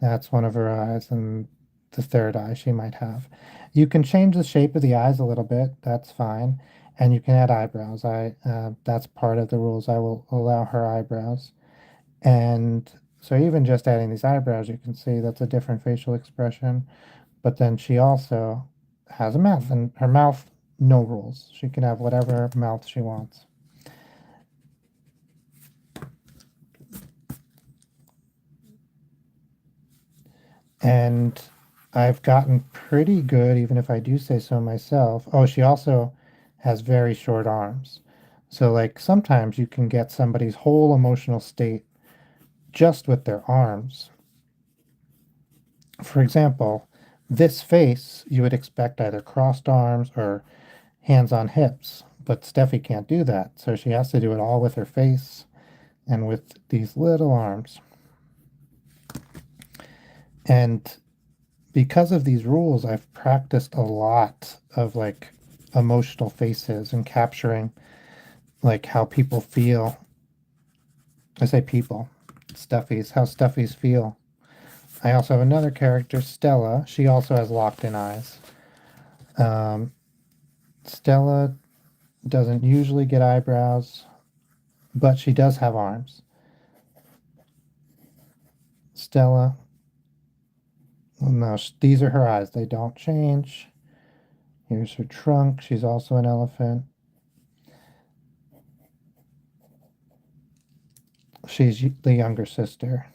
That's one of her eyes, and the third eye she might have. You can change the shape of the eyes a little bit. That's fine. And you can add eyebrows. That's part of the rules. I will allow her eyebrows. And so even just adding these eyebrows, you can see that's a different facial expression. But then she also has a mouth, and her mouth, no rules. She can have whatever mouth she wants. And I've gotten pretty good, even if I do say so myself. Oh, she also has very short arms. So, like, sometimes you can get somebody's whole emotional state just with their arms. For example, this face, you would expect either crossed arms or hands on hips, but Steffi can't do that. So she has to do it all with her face and with these little arms. And because of these rules, I've practiced a lot of like emotional faces and capturing like how people feel. I say people, Steffi's, how Steffi's feel. I also have another character, Stella. She also has locked in eyes. Um, Stella doesn't usually get eyebrows, but she does have arms. Stella, well, no, these are her eyes. They don't change. Here's her trunk. She's also an elephant. She's the younger sister.